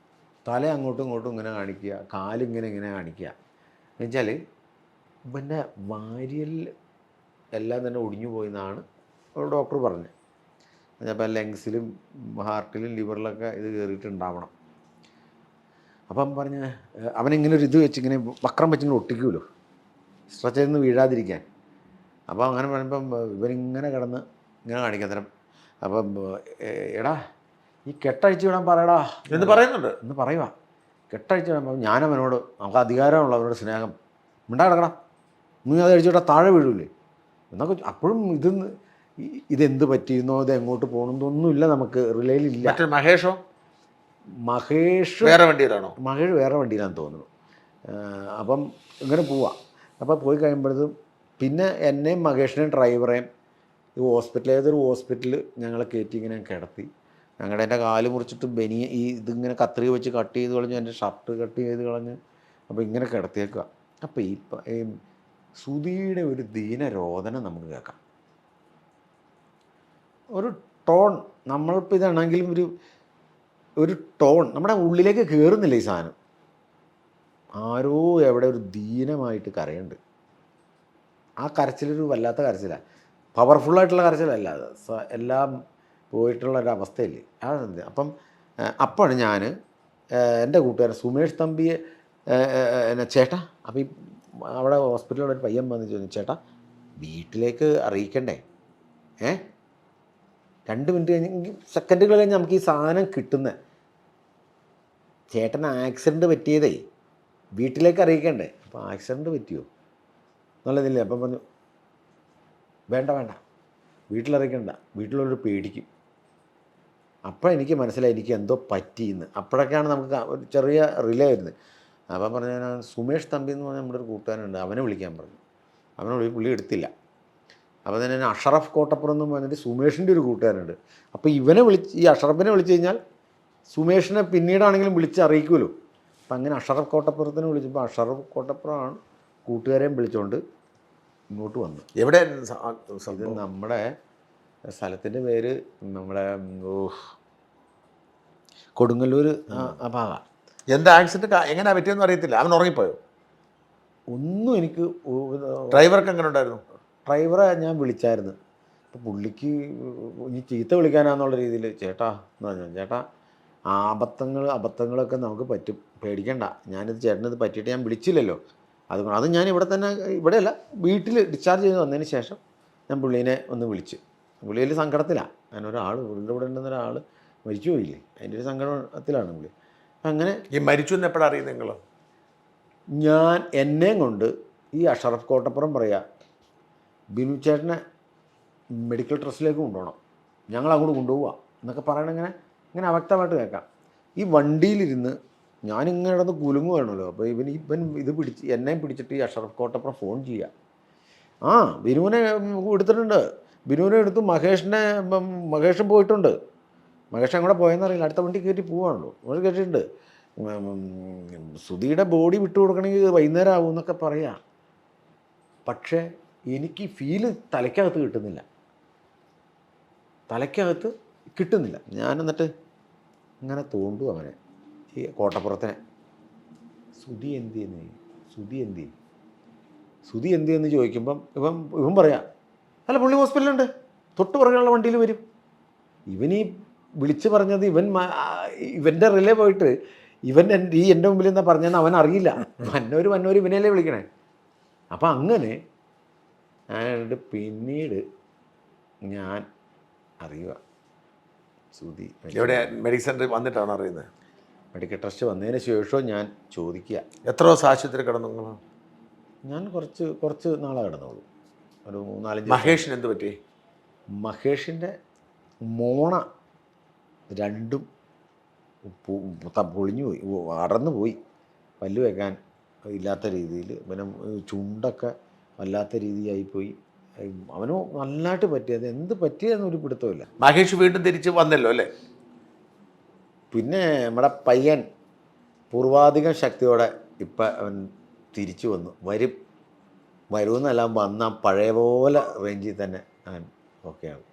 തല അങ്ങോട്ടും ഇങ്ങോട്ടും ഇങ്ങനെ കാണിക്കുക, കാലിങ്ങനെ കാണിക്കുക. എന്നുവെച്ചാൽ ഇവൻ്റെ വാരിയൽ എല്ലാം തന്നെ ഒടിഞ്ഞു പോയെന്നാണ് ഒരു ഡോക്ടർ പറഞ്ഞത്. അപ്പോൾ ലങ്സിലും ഹാർട്ടിലും ലിവറിലൊക്കെ ഇത് കയറിയിട്ടുണ്ടാവണം. അപ്പം പറഞ്ഞ് അവനിങ്ങനെ ഒരു ഇത് വെച്ച് ഇങ്ങനെ വക്രം വെച്ചിങ്ങനെ ഒട്ടിക്കുമല്ലോ, സ്ട്രെച്ചറിൽ നിന്ന് വീഴാതിരിക്കാൻ. അപ്പോൾ അങ്ങനെ പറയുമ്പം ഇവരിങ്ങനെ കിടന്ന് ഇങ്ങനെ കാണിക്കാൻ തരം. അപ്പം എടാ ഈ കെട്ടഴിച്ച് വിടാൻ പറയടാ എന്ന് പറയുന്നുണ്ട്. എന്ന് പറയുക. കെട്ടഴിച്ച് വിടാൻ ഞാനവനോട് നമുക്ക് അധികാരമുള്ള അവനോട് സ്നേഹം മിണ്ടാ കിടക്കണം, നീ അത് അഴിച്ചു വിട്ടാൽ താഴെ വീഴൂലേ എന്നൊക്കെ. അപ്പോഴും ഇതെന്ത് പറ്റിയിരുന്നോ, ഇത് എങ്ങോട്ട് പോകണമെന്നൊന്നുമില്ല, നമുക്ക് റിലേയിലില്ല. മറ്റേ മഹേഷ് വേറെ വണ്ടിയിലാണോ? മഹേഷ് വേറെ വണ്ടിയിലാണെന്ന് തോന്നുന്നു. അപ്പം ഇങ്ങനെ പോവാം. അപ്പോൾ പോയി കഴിയുമ്പോഴത്തും പിന്നെ എന്നെയും മഹേഷിനെയും ഡ്രൈവറേയും ഈ ഏതൊരു ഹോസ്പിറ്റലിൽ ഞങ്ങളെ കയറ്റി ഇങ്ങനെ കിടത്തി. എൻ്റെ കാല് മുറിച്ചിട്ട് ഇതിങ്ങനെ കത്രിക വെച്ച് കട്ട് ചെയ്ത് കളഞ്ഞു, എൻ്റെ ഷർട്ട് കട്ട് ചെയ്ത് കളഞ്ഞ്. അപ്പോൾ ഇങ്ങനെ കിടത്തിയേക്കുക. അപ്പോൾ ഈ സുധിയുടെ ഒരു ദീനരോധനം നമുക്ക് കേൾക്കാം. ഒരു ടോൺ, നമ്മളിപ്പോൾ ഇതാണെങ്കിലും ഒരു ടോൺ നമ്മുടെ ഉള്ളിലേക്ക് കയറുന്നില്ല ഈ സാധനം. ആരോ എവിടെ ഒരു ദീനമായിട്ട് കരയുണ്ട്. ആ കരച്ചിലൊരു വല്ലാത്ത കരച്ചിലാണ്, പവർഫുള്ളായിട്ടുള്ള കരച്ചിലല്ല, അത് എല്ലാം പോയിട്ടുള്ളൊരവസ്ഥയില്ലേ ആ. അപ്പം അപ്പോഴാണ് ഞാൻ എൻ്റെ കൂട്ടുകാരൻ സുമേഷ് തമ്പിയെ ചേട്ടാ, അപ്പം ഈ അവിടെ ഹോസ്പിറ്റലിലൊരു പയ്യൻ വന്ന് ചോദിച്ചു, ചേട്ടാ വീട്ടിലേക്ക് അറിയിക്കണ്ടേ? 2 മിനിറ്റ് കഴിഞ്ഞ് സെക്കൻഡുകൾ കഴിഞ്ഞ് നമുക്ക് ഈ സാധനം കിട്ടുന്നത്. ചേട്ടന് ആക്സിഡൻറ്റ് പറ്റിയതേ, വീട്ടിലേക്ക് അറിയിക്കണ്ടേ? അപ്പോൾ ആക്സിഡൻറ്റ് പറ്റിയോ നല്ലതില്ലേ? അപ്പം പറഞ്ഞു വേണ്ട വീട്ടിലറിയിക്കണ്ട, വീട്ടിലുള്ളൊരു പേടിക്കും. അപ്പോഴെനിക്ക് മനസ്സിലായി എനിക്ക് എന്തോ പറ്റിയെന്ന്. അപ്പോഴൊക്കെയാണ് നമുക്ക് ഒരു ചെറിയ റിലേ വരുന്നത്. അപ്പം പറഞ്ഞു, ഞാൻ സുമേഷ് തമ്പി എന്ന് പറഞ്ഞാൽ നമ്മുടെ ഒരു കൂട്ടുകാരുണ്ട്, അവനെ വിളിക്കാൻ പറഞ്ഞു. അവനെ പുള്ളി എടുത്തില്ല. അപ്പോൾ തന്നെ അഷറഫ് കോട്ടപ്പുറം എന്ന് പറഞ്ഞിട്ട് സുമേഷിൻ്റെ ഒരു കൂട്ടുകാരുണ്ട്. അപ്പോൾ ഈ അഷറഫിനെ വിളിച്ചു കഴിഞ്ഞാൽ സുമേഷിനെ പിന്നീടാണെങ്കിലും വിളിച്ച് അറിയിക്കുമല്ലോ. അപ്പം അങ്ങനെ അഷറഫ് കോട്ടപ്പുറത്തിനെ വിളിച്ചപ്പോൾ അഷറഫ് കോട്ടപ്പുറമാണ് കൂട്ടുകാരെയും വിളിച്ചുകൊണ്ട് ഇങ്ങോട്ട് വന്നു. എവിടെ? ഇത് നമ്മുടെ സ്ഥലത്തിൻ്റെ പേര് നമ്മുടെ കൊടുങ്ങല്ലൂർ ആ ഭാഗം. എന്താ ആക്സിഡൻറ്റ് എങ്ങനെയാണ് പറ്റിയെന്ന് അറിയത്തില്ല. അവൻ ഉറങ്ങിപ്പോയോ? ഒന്നും എനിക്ക്. ഡ്രൈവർക്ക് എങ്ങനെ ഉണ്ടായിരുന്നു? ഡ്രൈവറെ ഞാൻ വിളിച്ചായിരുന്നു. അപ്പോൾ പുള്ളിക്ക് ഇനി ചീത്ത വിളിക്കാനാന്നുള്ള രീതിയിൽ ചേട്ടാ എന്ന് പറഞ്ഞു. ചേട്ടാ അബദ്ധങ്ങളൊക്കെ നമുക്ക് പറ്റും, പേടിക്കണ്ട. ഞാനിത് ചേട്ടനിത് പറ്റിയിട്ട് ഞാൻ വിളിച്ചില്ലല്ലോ, അത് ഞാൻ ഇവിടെയല്ല വീട്ടിൽ ഡിസ്ചാർജ് ചെയ്ത് വന്നതിന് ശേഷം ഞാൻ പുള്ളീനെ ഒന്ന് വിളിച്ച്. പുള്ളിയിൽ സങ്കടത്തിലാണ്. ഞാനൊരാൾ പുള്ളിയുടെ ഇവിടെ ഉണ്ടെന്ന ഒരാൾ മരിച്ചു പോയില്ലേ, അതിൻ്റെ ഒരു സങ്കടത്തിലാണ് പുള്ളി. അങ്ങനെ ഈ മരിച്ചു എന്ന് എപ്പോഴാണ് അറിയുന്നത് നിങ്ങൾ? ഞാൻ എന്നെയും കൊണ്ട് ഈ അഷറഫ് കോട്ടപ്പുറം പറയാ, ബിനു ചേട്ടനെ മെഡിക്കൽ ട്രസ്റ്റിലേക്ക് കൊണ്ടുപോകണം, ഞങ്ങൾ അങ്ങോട്ട് കൊണ്ടുപോവുക എന്നൊക്കെ പറയണ ഇങ്ങനെ അവ്യക്തമായിട്ട് കേൾക്കാം. ഈ വണ്ടിയിലിരുന്ന് ഞാനിങ്ങനെ കിടന്ന് കുലുങ്ങുവാണല്ലോ. അപ്പോൾ ഇവൻ ഇത് എന്നെയും പിടിച്ചിട്ട് ഈ അഷറഫ് കോട്ടപ്പുറം ഫോൺ ചെയ്യുക. ബിനുവിനെ എടുത്തിട്ടുണ്ട്, ബിനുവിനെ എടുത്തു. മഹേഷും പോയിട്ടുണ്ട്. മഹേഷ് അങ്ങോട്ട് പോയെന്നറിയില്ല, അടുത്ത വണ്ടി കയറ്റി പോവാണല്ലോ. നമ്മൾ കേട്ടിട്ടുണ്ട് സുധിയുടെ ബോഡി വിട്ടു കൊടുക്കണമെങ്കിൽ വൈകുന്നേരം ആവും എന്നൊക്കെ പറയാം. പക്ഷേ എനിക്ക് ഫീല് തലയ്ക്കകത്ത് കിട്ടുന്നില്ല. ഞാൻ എന്നിട്ട് ഇങ്ങനെ തോണ്ടു അവനെ, ഈ കോട്ടപ്പുറത്തിനെ. സുധി എന്തിയെന്ന് ചോദിക്കുമ്പം ഇവൻ പറയാം, അല്ല പുള്ളി ഹോസ്പിറ്റലുണ്ട്, തൊട്ട് പുറകെയുള്ള വണ്ടിയിൽ വരും. ഇവനീ വിളിച്ച് പറഞ്ഞത് ഇവൻ്റെ റിലേ പോയിട്ട് എൻ്റെ മുമ്പിൽ എന്താ പറഞ്ഞതെന്ന് അവൻ അറിയില്ല. മന്നൂർ ഇവനെയല്ലേ വിളിക്കണേ. അപ്പം അങ്ങനെ പിന്നീട് ഞാൻ അറിയുക സുധി എവിടെ മെഡിക്കൽ സെൻ്ററിൽ വന്നിട്ടാണ് അറിയുന്നത്? മെഡിക്കൽ ട്രസ്റ്റ് വന്നതിന് ശേഷവും ഞാൻ ചോദിക്കുക. എത്ര ദിവസം ആശുപത്രി കിടന്നു നിങ്ങൾ? ഞാൻ കുറച്ച് നാളെ കിടന്നുള്ളൂ, ഒരു 3-4. മഹേഷിന് എന്ത് പറ്റി? മഹേഷിൻ്റെ മോണ രണ്ടും പൊളിഞ്ഞു പോയി, അടർന്നു പോയി. പല്ല് വെക്കാൻ ഇല്ലാത്ത രീതിയിൽ, പിന്നെ ചുണ്ടൊക്കെ വല്ലാത്ത രീതിയായിപ്പോയി. അവനോ നല്ലതായിട്ട് പറ്റിയത്, എന്ത് പറ്റിയതെന്നൊരു പിടുത്തമില്ല. മഹേഷ് വീണ്ടും തിരിച്ച് വന്നല്ലോ അല്ലേ? പിന്നെ നമ്മുടെ പയ്യൻ പൂർവാധികം ശക്തിയോടെ ഇപ്പം അവൻ തിരിച്ചു വരുമെന്നെല്ലാം വന്ന പഴയ പോലെ റേഞ്ചിൽ തന്നെ അവൻ ഓക്കെയാണ്.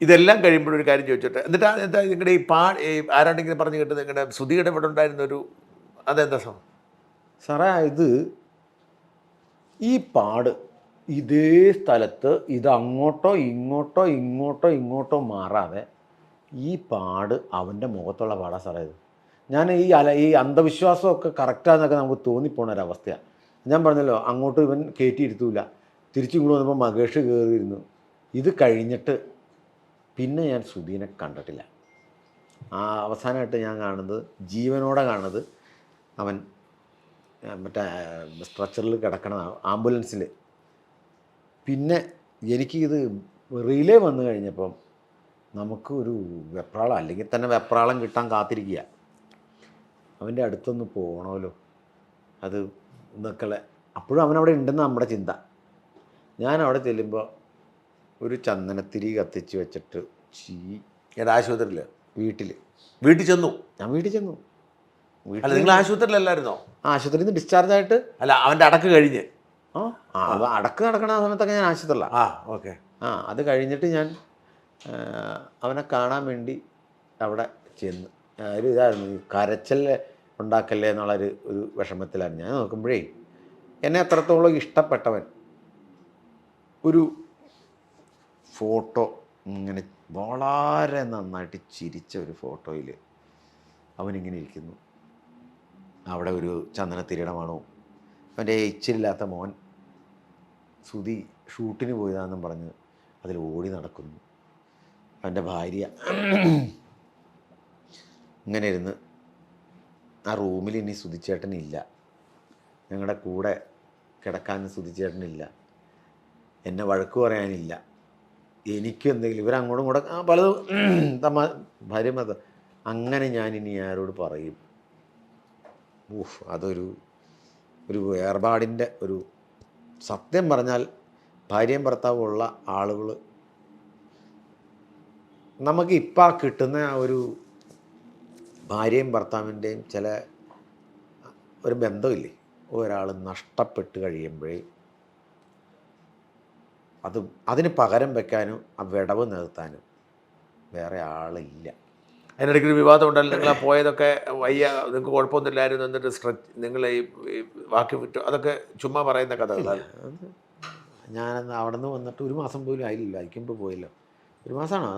ഇതെല്ലാം കഴിയുമ്പോഴൊരു കാര്യം ചോദിച്ചോട്ടെ, എന്താ നിങ്ങളുടെ ആരാണ്ടെങ്കിലും പറഞ്ഞു കേട്ടത് നിങ്ങളുടെ സുധിയുടെ ഇവിടെ ഉണ്ടായിരുന്നൊരു അതെന്താ സാറേ? ഈ പാട് ഇതേ സ്ഥലത്ത് ഇത് അങ്ങോട്ടോ ഇങ്ങോട്ടോ മാറാതെ ഈ പാട് അവൻ്റെ മുഖത്തുള്ള പാടാ സാറേ ഇത്. ഞാൻ ഈ അന്ധവിശ്വാസമൊക്കെ കറക്റ്റാന്നൊക്കെ നമുക്ക് തോന്നിപ്പോണ ഒരവസ്ഥയാണ്. ഞാൻ പറഞ്ഞല്ലോ അങ്ങോട്ട് ഇവൻ കയറ്റിയിരുത്തൂല. തിരിച്ചും ഇങ്ങോട്ട് വന്നപ്പോൾ മകേഷ് കയറിയിരുന്നു. ഇത് കഴിഞ്ഞിട്ട് പിന്നെ ഞാൻ സുധീനെ കണ്ടിട്ടില്ല. അവസാനമായിട്ട് ഞാൻ കാണുന്നത്, ജീവനോടെ കാണുന്നത്, അവൻ മറ്റേ സ്ട്രെച്ചറിൽ കിടക്കണ ആംബുലൻസിൽ. പിന്നെ എനിക്കിത് റിലേ വന്നു കഴിഞ്ഞപ്പം നമുക്ക് ഒരു വെപ്രാളം, അല്ലെങ്കിൽ തന്നെ വെപ്രാളം കിട്ടാൻ കാത്തിരിക്കുക. അവൻ്റെ അടുത്തൊന്ന് പോകണമല്ലോ, അത് എന്നൊക്കെ. അപ്പോഴും അവനവിടെ ഉണ്ടെന്ന് നമ്മുടെ ചിന്ത. ഞാൻ അവിടെ ചെല്ലുമ്പോൾ ഒരു ചന്ദനത്തിരി കത്തിച്ച് വെച്ചിട്ട് ആശുപത്രിയിൽ വീട്ടിൽ ചെന്നു. ഞാൻ വീട്ടിൽ ചെന്നു. അല്ല, നിങ്ങൾ ആശുപത്രിയിലല്ലായിരുന്നോ? ആശുപത്രിയിൽ നിന്ന് ഡിസ്ചാർജ് ആയിട്ട്. അല്ല, അവൻ്റെ അടക്ക് കഴിഞ്ഞ്. അത് അടക്ക് നടക്കണ സമയത്തൊക്കെ ഞാൻ ആശുപത്രിയിലാണ്. ഓക്കെ. അത് കഴിഞ്ഞിട്ട് ഞാൻ അവനെ കാണാൻ വേണ്ടി അവിടെ ചെന്ന്. ഒരു ഇതായിരുന്നു, ഈ കരച്ചൽ ഉണ്ടാക്കല്ലേ എന്നുള്ളൊരു വിഷമത്തിലായിരുന്നു. ഞാൻ നോക്കുമ്പോഴേ എന്നെ എത്രത്തോളം ഇഷ്ടപ്പെട്ടവൻ ഒരു ഫോട്ടോ ഇങ്ങനെ വളരെ നന്നായിട്ട് ചിരിച്ച ഒരു ഫോട്ടോയിൽ അവനിങ്ങനെ ഇരിക്കുന്നു. അവിടെ ഒരു ചന്ദനത്തിരിയുടെ മണവും. അവൻ്റെ ഇച്ചിരില്ലാത്ത മോൻ സുധി ഷൂട്ടിന് പോയതാണെന്നും പറഞ്ഞ് അതിൽ ഓടി നടക്കുന്നു. അവൻ്റെ ഭാര്യ ഇങ്ങനെ ഇരുന്ന്. ആ റൂമിൽ ഇനി സുധിച്ചേട്ടനില്ല, ഞങ്ങളുടെ കൂടെ കിടക്കാൻ സുധിച്ചേട്ടനില്ല, എന്നെ വഴക്ക് പറയാനില്ല, എനിക്കും എന്തെങ്കിലും ഇവരങ്ങോട്ടും കൂടെ പലതും ഭാര്യ മത. അങ്ങനെ ഞാനിനി ആരോട് പറയും? അതൊരു വേർപാടിൻ്റെ ഒരു, സത്യം പറഞ്ഞാൽ ഭാര്യയും ഭർത്താവും ഉള്ള ആളുകൾ നമുക്ക് ഇപ്പം കിട്ടുന്ന ആ ഒരു ഭാര്യയും ഭർത്താവിൻ്റെയും ചില ഒരു ബന്ധമില്ലേ, ഒരാൾ നഷ്ടപ്പെട്ട് കഴിയുമ്പോഴേ അതിന് പകരം വെക്കാനും ആ വിടവ് നിർത്താനും വേറെ ആളില്ല. അതിനിടയ്ക്ക് ഒരു വിവാദം ഉണ്ടല്ലോ, നിങ്ങൾ പോയതൊക്കെ വയ്യ, നിങ്ങൾക്ക് കുഴപ്പമൊന്നുമില്ലായിരുന്നു, എന്നിട്ട് നിങ്ങൾ ഈ വാക്ക് വിട്ടു, അതൊക്കെ ചുമ്മാ പറയുന്ന കഥകളാണ്. ഞാനന്ന് അവിടെ നിന്ന് വന്നിട്ട് 1 മാസം പോലും ആയില്ല. അയക്കുമ്പോൾ പോയല്ലോ. 1 മാസമാണോ?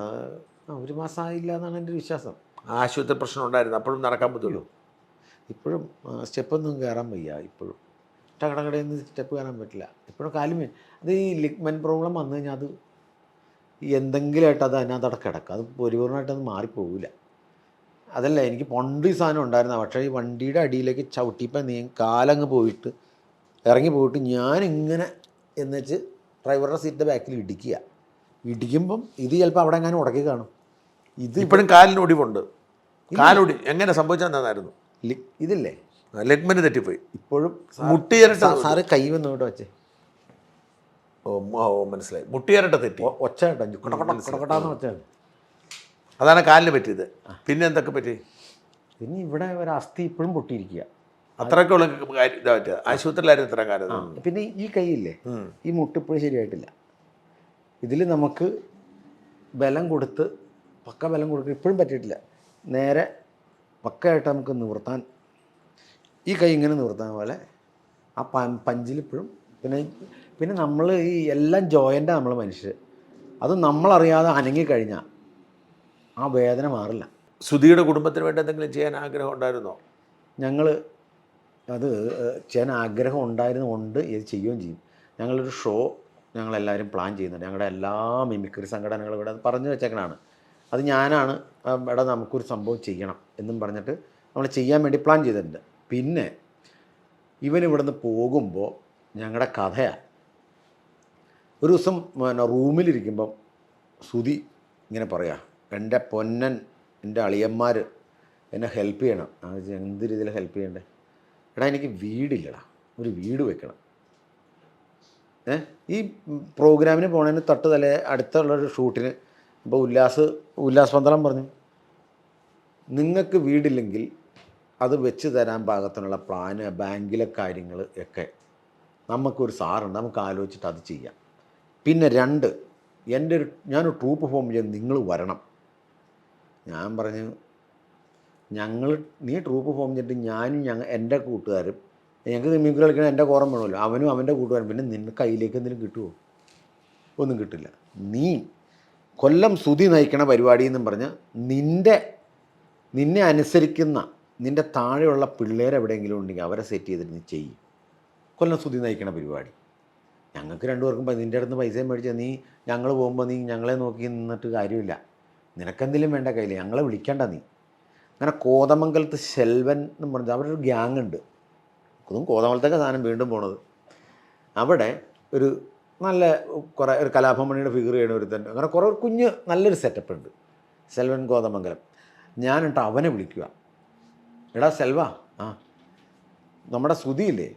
1 മാസം ആയില്ല എന്നാണ് എൻ്റെ വിശ്വാസം. ആശുപത്രി പ്രശ്നം ഉണ്ടായിരുന്നു, അപ്പോഴും നടക്കാൻ പറ്റുള്ളൂ. ഇപ്പോഴും സ്റ്റെപ്പൊന്നും കയറാൻ വയ്യ. ഇപ്പോഴും കടകടയിൽ നിന്ന് സ്റ്റെപ്പ് കയറാൻ പറ്റില്ല. ഇപ്പോഴും കാലുമേ അത് ഈ ലിഗ്മെൻറ്റ് പ്രോബ്ലം വന്നു കഴിഞ്ഞാൽ അത് എന്തെങ്കിലുമായിട്ട് അത് അതിനകത്തവിടെ കിടക്കുക. അത് പരിപൂർണ്ണമായിട്ടത് മാറിപ്പോവില്ല. അതല്ല, എനിക്ക് പണ്ട് ഈ സാധനം ഉണ്ടായിരുന്നു. പക്ഷേ ഈ വണ്ടിയുടെ അടിയിലേക്ക് ചവിട്ടിയപ്പോൾ കാലങ്ങ് പോയിട്ട് ഇറങ്ങി പോയിട്ട് ഞാനിങ്ങനെ എന്നുവെച്ച് ഡ്രൈവറുടെ സീറ്റിൻ്റെ ബാക്കിൽ ഇടിക്കുമ്പം ഇത് ചിലപ്പോൾ അവിടെ എങ്ങാനും ഉടക്കി കാണും. ഇത് ഇപ്പോഴും കാലിന് ഒടിവുണ്ട്. കാലൊടി എങ്ങനെ സംഭവിച്ചെന്നായിരുന്നു? ഇതില്ലേ, ലെഗ്മെന്റ് തെറ്റിപ്പോയി. ഇപ്പോഴും മുട്ടിയരട്ട. സാറ് കൈ വന്നു ഇവിടെ വെച്ചേ. മനസ്സിലായി. മുട്ടിയരട്ട തെറ്റി, ഒച്ച കേട്ടോ, കൊടകൊട്ടാന്ന് ഒച്ച. അതാണ് കാലിന് പറ്റിയത്. പിന്നെ എന്തൊക്കെ പറ്റി? പിന്നെ ഇവിടെ ഒരു അസ്ഥി ഇപ്പോഴും പൊട്ടിയിരിക്കുക. അത്രയ്ക്കുള്ള ഇതാ പറ്റുക. ആശുപത്രിയിലായിരുന്നു ഇത്ര കാലം. പിന്നെ ഈ കൈയില്ലേ, ഈ മുട്ടിപ്പോഴും ശരിയായിട്ടില്ല. ഇതിൽ നമുക്ക് ബലം കൊടുത്ത് പക്ക ബലം കൊടുക്കുക ഇപ്പോഴും പറ്റിയിട്ടില്ല. നേരെ പക്കയായിട്ട് നമുക്ക് നിവർത്താൻ, ഈ കൈ ഇങ്ങനെ നിവർത്താൻ പോലെ ആ പഞ്ചിലിപ്പോഴും. പിന്നെ നമ്മൾ ഈ എല്ലാം ജോയിൻ്റാണ് നമ്മൾ മനുഷ്യർ. അത് നമ്മളറിയാതെ അനങ്ങിക്കഴിഞ്ഞാൽ ആ വേദന മാറില്ല. സുധിയുടെ കുടുംബത്തിന് വേണ്ടി എന്തെങ്കിലും ചെയ്യാൻ ആഗ്രഹം ഉണ്ടായിരുന്നോ? ഞങ്ങൾ അത് ചെയ്യാൻ ആഗ്രഹം ഉണ്ടായിരുന്നുകൊണ്ട് ഇത് ചെയ്യുകയും ചെയ്യും. ഞങ്ങളൊരു ഷോ ഞങ്ങളെല്ലാവരും പ്ലാൻ ചെയ്യുന്നുണ്ട്. ഞങ്ങളുടെ എല്ലാ മിമിക്രി സംഘടനകളും ഇവിടെ പറഞ്ഞു വെച്ചേക്കണാണ്. അത് ഞാനാണ് ഇവിടെ നമുക്കൊരു സംഭവം ചെയ്യണം എന്നും പറഞ്ഞിട്ട് നമ്മൾ ചെയ്യാൻ വേണ്ടി പ്ലാൻ ചെയ്തിട്ടുണ്ട്. പിന്നെ ഇവനിവിടുന്ന് പോകുമ്പോൾ ഞങ്ങളുടെ കഥയാണ്. ഒരു ദിവസം റൂമിലിരിക്കുമ്പം സുധി ഇങ്ങനെ പറയാം, എൻ്റെ പൊന്നൻ, എൻ്റെ അളിയന്മാർ എന്നെ ഹെൽപ്പ് ചെയ്യണം. എന്ത് രീതിയിൽ ഹെൽപ്പ് ചെയ്യണ്ടേ? എടാ, എനിക്ക് വീടില്ലടാ, ഒരു വീട് വെക്കണം. ഈ പ്രോഗ്രാമിന് പോണതിന് തൊട്ട് തലേ അടുത്തുള്ളൊരു ഷൂട്ടിന് ഇപ്പോൾ ഉല്ലാസ് പന്തളം പറഞ്ഞു, നിങ്ങൾക്ക് വീടില്ലെങ്കിൽ അത് വെച്ച് തരാൻ പാകത്തിനുള്ള പ്ലാന്, ബാങ്കിലെ കാര്യങ്ങൾ ഒക്കെ നമുക്കൊരു സാറുണ്ട്, നമുക്ക് ആലോചിച്ചിട്ട് അത് ചെയ്യാം. പിന്നെ 2, ഞാനൊരു ട്രൂപ്പ് ഫോം ചെയ്യാൻ നിങ്ങൾ വരണം. ഞാൻ പറഞ്ഞു, നീ ട്രൂപ്പ് ഫോം ചെയ്തിട്ട് എൻ്റെ കൂട്ടുകാരും, ഞങ്ങൾക്ക് മിമിക്രി കളിക്കണം, എൻ്റെ കോറം വേണമല്ലോ, അവനും അവൻ്റെ കൂട്ടുകാരും, പിന്നെ നിൻ്റെ കയ്യിലേക്ക് എന്തെങ്കിലും കിട്ടുമോ? ഒന്നും കിട്ടില്ല. നീ കൊല്ലം സുധി നയിക്കണ പരിപാടി എന്നും പറഞ്ഞ് നിന്നെ അനുസരിക്കുന്ന നിൻ്റെ താഴെയുള്ള പിള്ളേരെവിടെയെങ്കിലും ഉണ്ടെങ്കിൽ അവരെ സെറ്റ് ചെയ്തിട്ട് നീ ചെയ്യും. കൊല്ലം സുധി നയിക്കണ പരിപാടി. ഞങ്ങൾക്ക് രണ്ടുപേർക്കും നിൻ്റെ അടുത്ത് പൈസയും മേടിച്ച നീ ഞങ്ങൾ പോകുമ്പോൾ നീ ഞങ്ങളെ നോക്കി നിന്നിട്ട് കാര്യമില്ല, നിനക്കെന്തെങ്കിലും വേണ്ട കയ്യിൽ, ഞങ്ങളെ വിളിക്കണ്ട നീ. അങ്ങനെ കോതമംഗലത്ത് ശെൽവൻ എന്ന് പറഞ്ഞാൽ അവിടെ ഒരു ഗ്യാങ് ഉണ്ട്. അതും കോതമംഗലത്തൊക്കെ സാധനം വീണ്ടും പോണത്. അവിടെ ഒരു നല്ല കുറേ ഒരു കലാഭമണിയുടെ ഫിഗർ ചെയ്യണ ഒരുത്തൻ, അങ്ങനെ കുറേ കുഞ്ഞ് നല്ലൊരു സെറ്റപ്പ് ഉണ്ട് സെൽവൻ കോതമംഗലം. ഞാനിട്ട് അവനെ വിളിക്കുക, എടാ സെൽവ, ആ നമ്മുടെ സുധിയില്ലേ,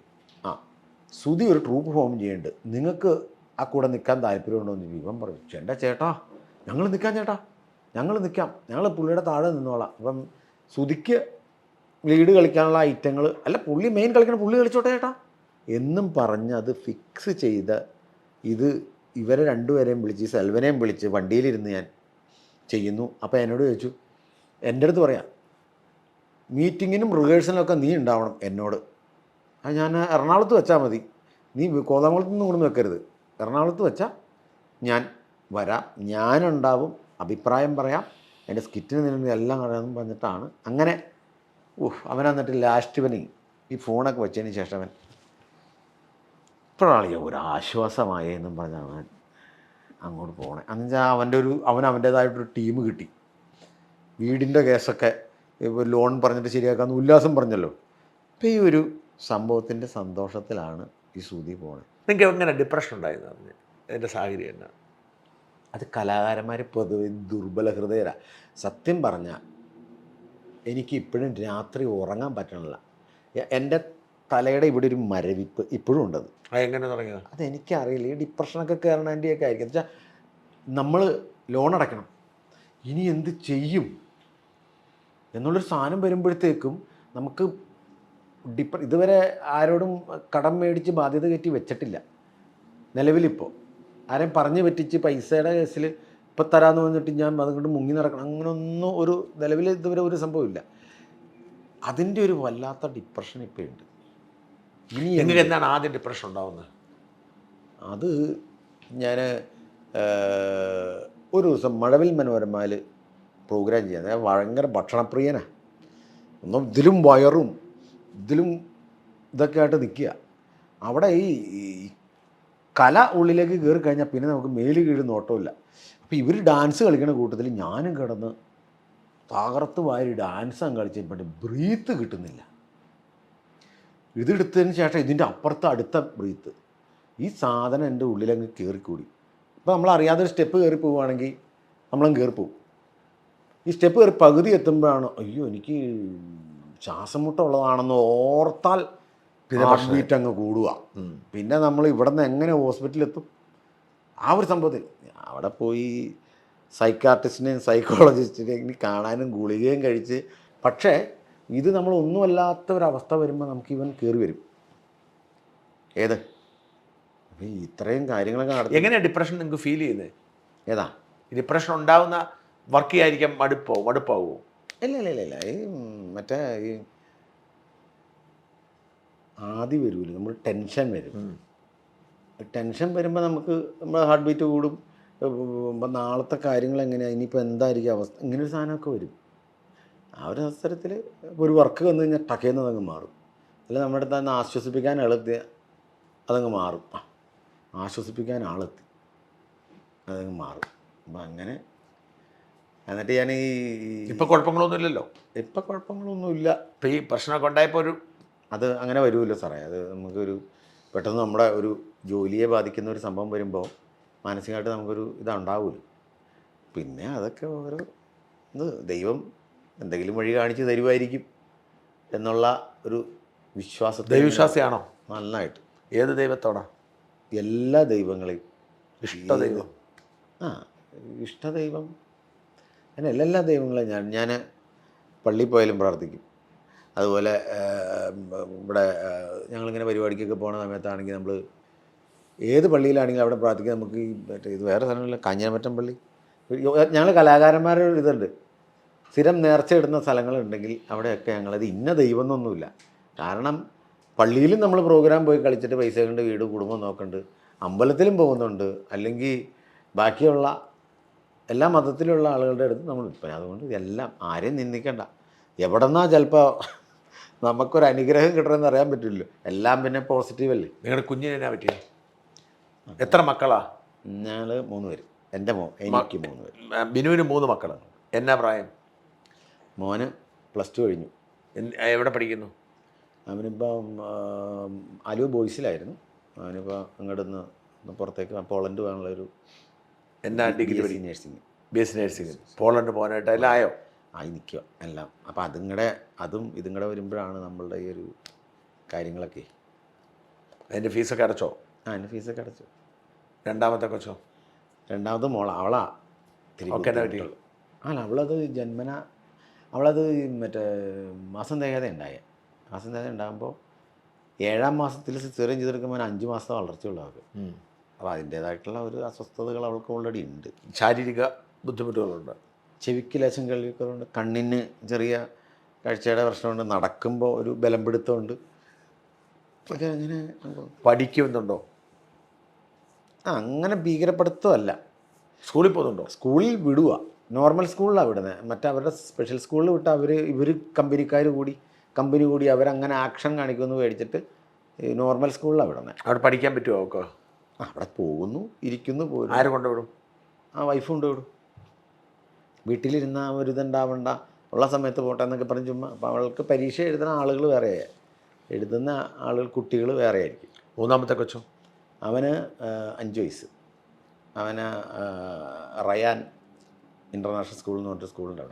ആ സുധി ഒരു ട്രൂപ്പ് ഫോം ചെയ്യുന്നുണ്ട്, നിങ്ങൾക്ക് ആ കൂടെ നിൽക്കാൻ താല്പര്യമുണ്ടോ എന്ന് ഇവൻ പറഞ്ഞു. എൻ്റെ ചേട്ടാ ഞങ്ങൾ നിൽക്കാം ചേട്ടാ, ഞങ്ങൾ നിൽക്കാം, ഞങ്ങൾ പുള്ളിയുടെ താഴെ നിന്നോളാം. അപ്പം സുധിക്ക് ലീഡ് കളിക്കാനുള്ള ഐറ്റങ്ങൾ അല്ല, പുള്ളി മെയിൻ കളിക്കണം, പുള്ളി കളിച്ചോട്ടെ ചേട്ടാ എന്നും പറഞ്ഞ് അത് ഫിക്സ് ചെയ്ത് ഇത് ഇവരെ രണ്ടുപേരെയും വിളിച്ച് സെൽവനെയും വിളിച്ച് വണ്ടിയിലിരുന്ന് ഞാൻ ചെയ്യുന്നു. അപ്പോൾ എന്നോട് ചോദിച്ചു, എൻ്റെ അടുത്ത് പറയാം മീറ്റിങ്ങിനും റിഹേഴ്സലിനൊക്കെ നീ ഉണ്ടാവണം എന്നോട്. അത് ഞാൻ എറണാകുളത്ത് വെച്ചാൽ മതി, നീ കോതമംഗലത്ത് നിന്ന് കൊണ്ടു വെക്കരുത്, എറണാകുളത്ത് വെച്ചാൽ ഞാൻ വരാം, ഞാനുണ്ടാവും, അഭിപ്രായം പറയാം, എൻ്റെ സ്കിറ്റിന് നിലനിന്ന് എല്ലാം കാണാമെന്ന് പറഞ്ഞിട്ടാണ്. അങ്ങനെ അവൻ എന്നിട്ട് ലാസ്റ്റ് ഇവന് ഈ ഫോണൊക്കെ വെച്ചതിന് ശേഷം അവൻ ഇപ്പോഴാണ് ഒരാശ്വാസമായി എന്നും പറഞ്ഞാണ് അങ്ങോട്ട് പോകണേ. എന്നുവെച്ചാൽ അവൻ്റേതായിട്ടൊരു ടീം കിട്ടി. വീടിൻ്റെ കേസൊക്കെ ലോൺ പറഞ്ഞിട്ട് ശരിയാക്കാമെന്ന് ഉല്ലാസം പറഞ്ഞല്ലോ. അപ്പോൾ ഈ ഒരു സംഭവത്തിൻ്റെ സന്തോഷത്തിലാണ് ഈ സുധി പോണത്. നിങ്ങൾക്ക് എങ്ങനെ ഡിപ്രഷൻ ഉണ്ടായിരുന്നു? അതിൻ്റെ സാഹചര്യം എന്നാ? അത് കലാകാരന്മാർ പൊതുവെ ദുർബല ഹൃദയരാണ്. സത്യം പറഞ്ഞാൽ എനിക്ക് ഇപ്പോഴും രാത്രി ഉറങ്ങാൻ പറ്റണില്ല. എൻ്റെ തലയുടെ ഇവിടെ ഒരു മരവിപ്പ് ഇപ്പോഴും ഉണ്ടത്. എങ്ങനെ തുടങ്ങിയത് അതെനിക്കറിയില്ല. ഈ ഡിപ്രഷനൊക്കെ കയറണതിൻ്റെയൊക്കെ ആയിരിക്കും. എന്ന് വെച്ചാൽ നമ്മൾ ലോൺ അടയ്ക്കണം, ഇനി എന്ത് ചെയ്യും എന്നുള്ളൊരു സാധനം വരുമ്പോഴത്തേക്കും നമുക്ക് ഇതുവരെ ആരോടും കടം മേടിച്ച് ബാധ്യത കയറ്റി വെച്ചിട്ടില്ല നിലവിലിപ്പോൾ. ആരെയും പറഞ്ഞ് പറ്റിച്ച് പൈസയുടെ കേസിൽ ഇപ്പം തരാമെന്ന് പറഞ്ഞിട്ട് ഞാൻ അതുകൊണ്ട് മുങ്ങി നടക്കണം, അങ്ങനെയൊന്നും ഒരു നിലവിൽ ഇതുവരെ ഒരു സംഭവമില്ല. അതിൻ്റെ ഒരു വല്ലാത്ത ഡിപ്രഷൻ ഇപ്പോൾ ഉണ്ട്. ഇനി നിങ്ങൾക്ക് എന്താണ് ആദ്യം ഡിപ്രഷൻ ഉണ്ടാവുന്നത്? അത് ഞാൻ ഒരു ദിവസം മഴവിൽ മനോരമയിൽ പ്രോഗ്രാം ചെയ്യാൻ, ഞാൻ ഭയങ്കര ഭക്ഷണപ്രിയനാണ്. ഒന്നും ഇതിലും വയറും ഇതിലും ഇതൊക്കെ ആയിട്ട് നിൽക്കുക. അവിടെ ഈ കല ഉള്ളിലേക്ക് കയറി കഴിഞ്ഞാൽ പിന്നെ നമുക്ക് മേല് കീഴ് നോട്ടമില്ല. അപ്പോൾ ഇവർ ഡാൻസ് കളിക്കുന്ന കൂട്ടത്തിൽ ഞാനും കിടന്ന് തകർത്ത് വാരി ഡാൻസ് കളിച്ചപ്പോൾ ബ്രീത്ത് കിട്ടുന്നില്ല. ഇതെടുത്തതിന് ശേഷം ഇതിൻ്റെ അപ്പുറത്ത് അടുത്ത ബ്രീത്ത്, ഈ സാധനം എൻ്റെ ഉള്ളിലങ്ങ് കയറിക്കൂടി. ഇപ്പോൾ നമ്മളറിയാതൊരു സ്റ്റെപ്പ് കയറി പോവുകയാണെങ്കിൽ നമ്മളങ്ങ് കയറിപ്പോവും. ഈ സ്റ്റെപ്പ് കയറി പകുതി എത്തുമ്പോഴാണ് അയ്യോ എനിക്ക് ശ്വാസം മുട്ട ഉള്ളതാണെന്ന് ഓർത്താൽ ഹാർട്ട് ബീറ്റ് അങ്ങ് കൂടുക. പിന്നെ നമ്മൾ ഇവിടെ നിന്ന് എങ്ങനെ ഹോസ്പിറ്റലിലെത്തും? ആ ഒരു സംഭവത്തിൽ അവിടെ പോയി സൈക്കാട്രിസ്റ്റിനെയും സൈക്കോളജിസ്റ്റിനെയും കാണാനും ഗുളികയും കഴിച്ച്. പക്ഷേ ഇത് നമ്മളൊന്നുമല്ലാത്ത ഒരവസ്ഥ വരുമ്പോൾ നമുക്ക് ഇവൻ കയറി വരും. ഏത് അപ്പോൾ ഇത്രയും കാര്യങ്ങളൊക്കെ നടത്തി എങ്ങനെയാണ് ഡിപ്രഷൻ നിങ്ങൾക്ക് ഫീൽ ചെയ്യുന്നത്? ഏതാ ഈ ഡിപ്രഷൻ ഉണ്ടാവുന്ന വർക്ക് ചെയ്യാതിരിക്കാൻ മടുപ്പാവുമോ? ഇല്ല ഈ മറ്റേ ഈ ആദ്യം വരുമല്ലോ, നമ്മൾ ടെൻഷൻ വരും. ടെൻഷൻ വരുമ്പോൾ നമുക്ക് നമ്മുടെ ഹാർട്ട് ബീറ്റ് കൂടും. ഇപ്പം നാളത്തെ കാര്യങ്ങൾ എങ്ങനെയാണ്, ഇനിയിപ്പോൾ എന്തായിരിക്കും അവസ്ഥ, ഇങ്ങനൊരു സാധനമൊക്കെ വരും. ആ ഒരു അവസരത്തിൽ ഒരു വർക്ക് വന്നു കഴിഞ്ഞാൽ ടക്കേന്ന് അതങ്ങ് മാറും. അല്ല നമ്മുടെ അടുത്ത് തന്നെ ആശ്വസിപ്പിക്കാൻ ആളെത്തി അതങ്ങ് മാറും. ആശ്വസിപ്പിക്കാൻ ആളെത്തി അതങ്ങ് മാറും. അപ്പം അങ്ങനെ എന്നിട്ട് ഞാൻ ഇപ്പം കുഴപ്പങ്ങളൊന്നും ഇല്ലല്ലോ? ഇപ്പം കുഴപ്പങ്ങളൊന്നുമില്ല. ഇപ്പം ഈ പ്രശ്നമൊക്കെ ഉണ്ടായപ്പോൾ അത് അങ്ങനെ വരുമല്ലോ സാറേ. അത് നമുക്കൊരു പെട്ടെന്ന് നമ്മുടെ ഒരു ജോലിയെ ബാധിക്കുന്ന ഒരു സംഭവം വരുമ്പോൾ മാനസികമായിട്ട് നമുക്കൊരു ഇതുണ്ടാവുമല്ലോ. പിന്നെ അതൊക്കെ ഓരോ ദൈവം എന്തെങ്കിലും വഴി കാണിച്ച് തരുമായിരിക്കും എന്നുള്ള ഒരു വിശ്വാസത്തെ. ദൈവവിശ്വാസിയാണോ? നന്നായിട്ട്. ഏത് ദൈവത്തോടാ? എല്ലാ ദൈവങ്ങളെയും. ഇഷ്ടദൈവം? ഇഷ്ടദൈവം അങ്ങനെ എല്ലാ ദൈവങ്ങളെയും ഞാൻ പള്ളിയിൽ പോയാലും പ്രാർത്ഥിക്കും. അതുപോലെ ഇവിടെ ഞങ്ങളിങ്ങനെ പരിപാടിക്കൊക്കെ പോകുന്ന സമയത്താണെങ്കിൽ നമ്മൾ ഏത് പള്ളിയിലാണെങ്കിലും അവിടെ പ്രാർത്ഥിക്കാൻ നമുക്ക് ഈ മറ്റേ ഇത് വേറെ സ്ഥലങ്ങളില്ല, കാഞ്ഞിരമറ്റം പള്ളി. ഞങ്ങൾ കലാകാരന്മാരുടെ ഒരു ഇതുണ്ട്, സ്ഥിരം നേർച്ച ഇടുന്ന സ്ഥലങ്ങളുണ്ടെങ്കിൽ അവിടെയൊക്കെ ഞങ്ങളത് ഇന്ന ദൈവം എന്നൊന്നുമില്ല. കാരണം പള്ളിയിലും നമ്മൾ പ്രോഗ്രാം പോയി കളിച്ചിട്ട് പൈസ കൊണ്ട് വീട് കുടുംബം നോക്കുന്നുണ്ട്, അമ്പലത്തിലും പോകുന്നുണ്ട്, അല്ലെങ്കിൽ ബാക്കിയുള്ള എല്ലാ മതത്തിലുള്ള ആളുകളുടെ അടുത്ത് നമ്മൾ ഇപ്പം. അതുകൊണ്ട് ഇതെല്ലാം ആരെയും നിന്ദിക്കണ്ട. എവിടെ നിന്നാ ചിലപ്പോൾ നമുക്കൊരു അനുഗ്രഹം കിട്ടണമെന്ന് അറിയാൻ പറ്റില്ലല്ലോ. എല്ലാം പിന്നെ പോസിറ്റീവ് അല്ലേ. നിങ്ങളുടെ കുഞ്ഞിന് എന്നാ പറ്റിയ? എത്ര മക്കളാ? ഞങ്ങൾ 3 പേര്. എൻ്റെ എനിക്ക് 3 പേര്. ബിനുവിന് 3 മക്കൾ. എന്നാ പ്രായം? മോന് +2 കഴിഞ്ഞു. എവിടെ പഠിക്കുന്നു? അവനിപ്പം അലു ബോയ്സിലായിരുന്നു. അവനിപ്പോൾ അങ്ങോട്ട് നിന്ന് പുറത്തേക്ക് പോളണ്ട് പോകാനുള്ളൊരു എന്നാ degree nursing. BSc nursing. Poland പോകാനായിട്ട് എല്ലാം ആയോ? ആയി നിൽക്കുക എല്ലാം. അപ്പോൾ അതും ഇതും കൂടെ വരുമ്പോഴാണ് നമ്മളുടെ ഈ ഒരു കാര്യങ്ങളൊക്കെ. അതിൻ്റെ ഫീസൊക്കെ അടച്ചോ? അതിൻ്റെ ഫീസൊക്കെ അടച്ചു. രണ്ടാമത്തെ കൊച്ചോ? രണ്ടാമത്തെ അവളാ ഒക്കെ എന്നാ പറ്റി? അല്ല, അവളത് ജന്മന അവളത് മറ്റേ മാസം തികയാതെ ഉണ്ടാകുമ്പോൾ 7ാം മാസത്തിൽ സിസേറിയൻ ചെയ്തെടുക്കുമ്പോൾ 5 മാസത്തെ വളർച്ചയുള്ളൂ അവർക്ക്. അപ്പോൾ അതിൻ്റേതായിട്ടുള്ള ഒരു അസ്വസ്ഥതകൾ അവൾക്ക് ഓൾറെഡി ഉണ്ട്. ശാരീരിക ബുദ്ധിമുട്ടുകളുണ്ട്. ചെവിക്ക് ലേശം കേൾവിക്കുറവുണ്ട്, കണ്ണിന് ചെറിയ കാഴ്ചയുടെ പ്രശ്നമുണ്ട്, നടക്കുമ്പോൾ ഒരു ബലം പിടുത്തമുണ്ട്. ഒക്കെ അങ്ങനെ പഠിക്കുന്നുണ്ടോ? അങ്ങനെ ഭീകരപ്പെടുത്തമല്ല. സ്കൂളിൽ പോകുന്നുണ്ടോ? സ്കൂളിൽ വിടുക, നോർമൽ സ്കൂളിലാണ് വിടുന്നത്. മറ്റവരുടെ സ്പെഷ്യൽ സ്കൂളിൽ വിട്ട് ഇവർ കമ്പനി കൂടി അവരങ്ങനെ ആക്ഷൻ കാണിക്കുമെന്ന് മേടിച്ചിട്ട് നോർമൽ സ്കൂളിലാണ് വിടുന്നത്. അവിടെ പഠിക്കാൻ പറ്റുമോ അവൾക്ക്? അവിടെ പോകുന്നു, ഇരിക്കുന്നു, പോരും. ആര് കൊണ്ടുവിടും? വൈഫ് കൊണ്ടുവിടും. വീട്ടിലിരുന്ന ഒരു ഇതുണ്ടാവണ്ട, ഉള്ള സമയത്ത് പോട്ടെ എന്നൊക്കെ പറഞ്ഞ് ചുമ്മാ. അപ്പോൾ അവൾക്ക് പരീക്ഷ എഴുതുന്ന ആളുകൾ വേറെ, എഴുതുന്ന കുട്ടികൾ വേറെ ആയിരിക്കും. മൂന്നാമത്തെ കൊച്ചോ? അവന് 5 വയസ്സ്. അവന് റയാൻ ഇൻ്റർനാഷണൽ സ്കൂൾ എന്ന് പറഞ്ഞിട്ട് സ്കൂളുണ്ട്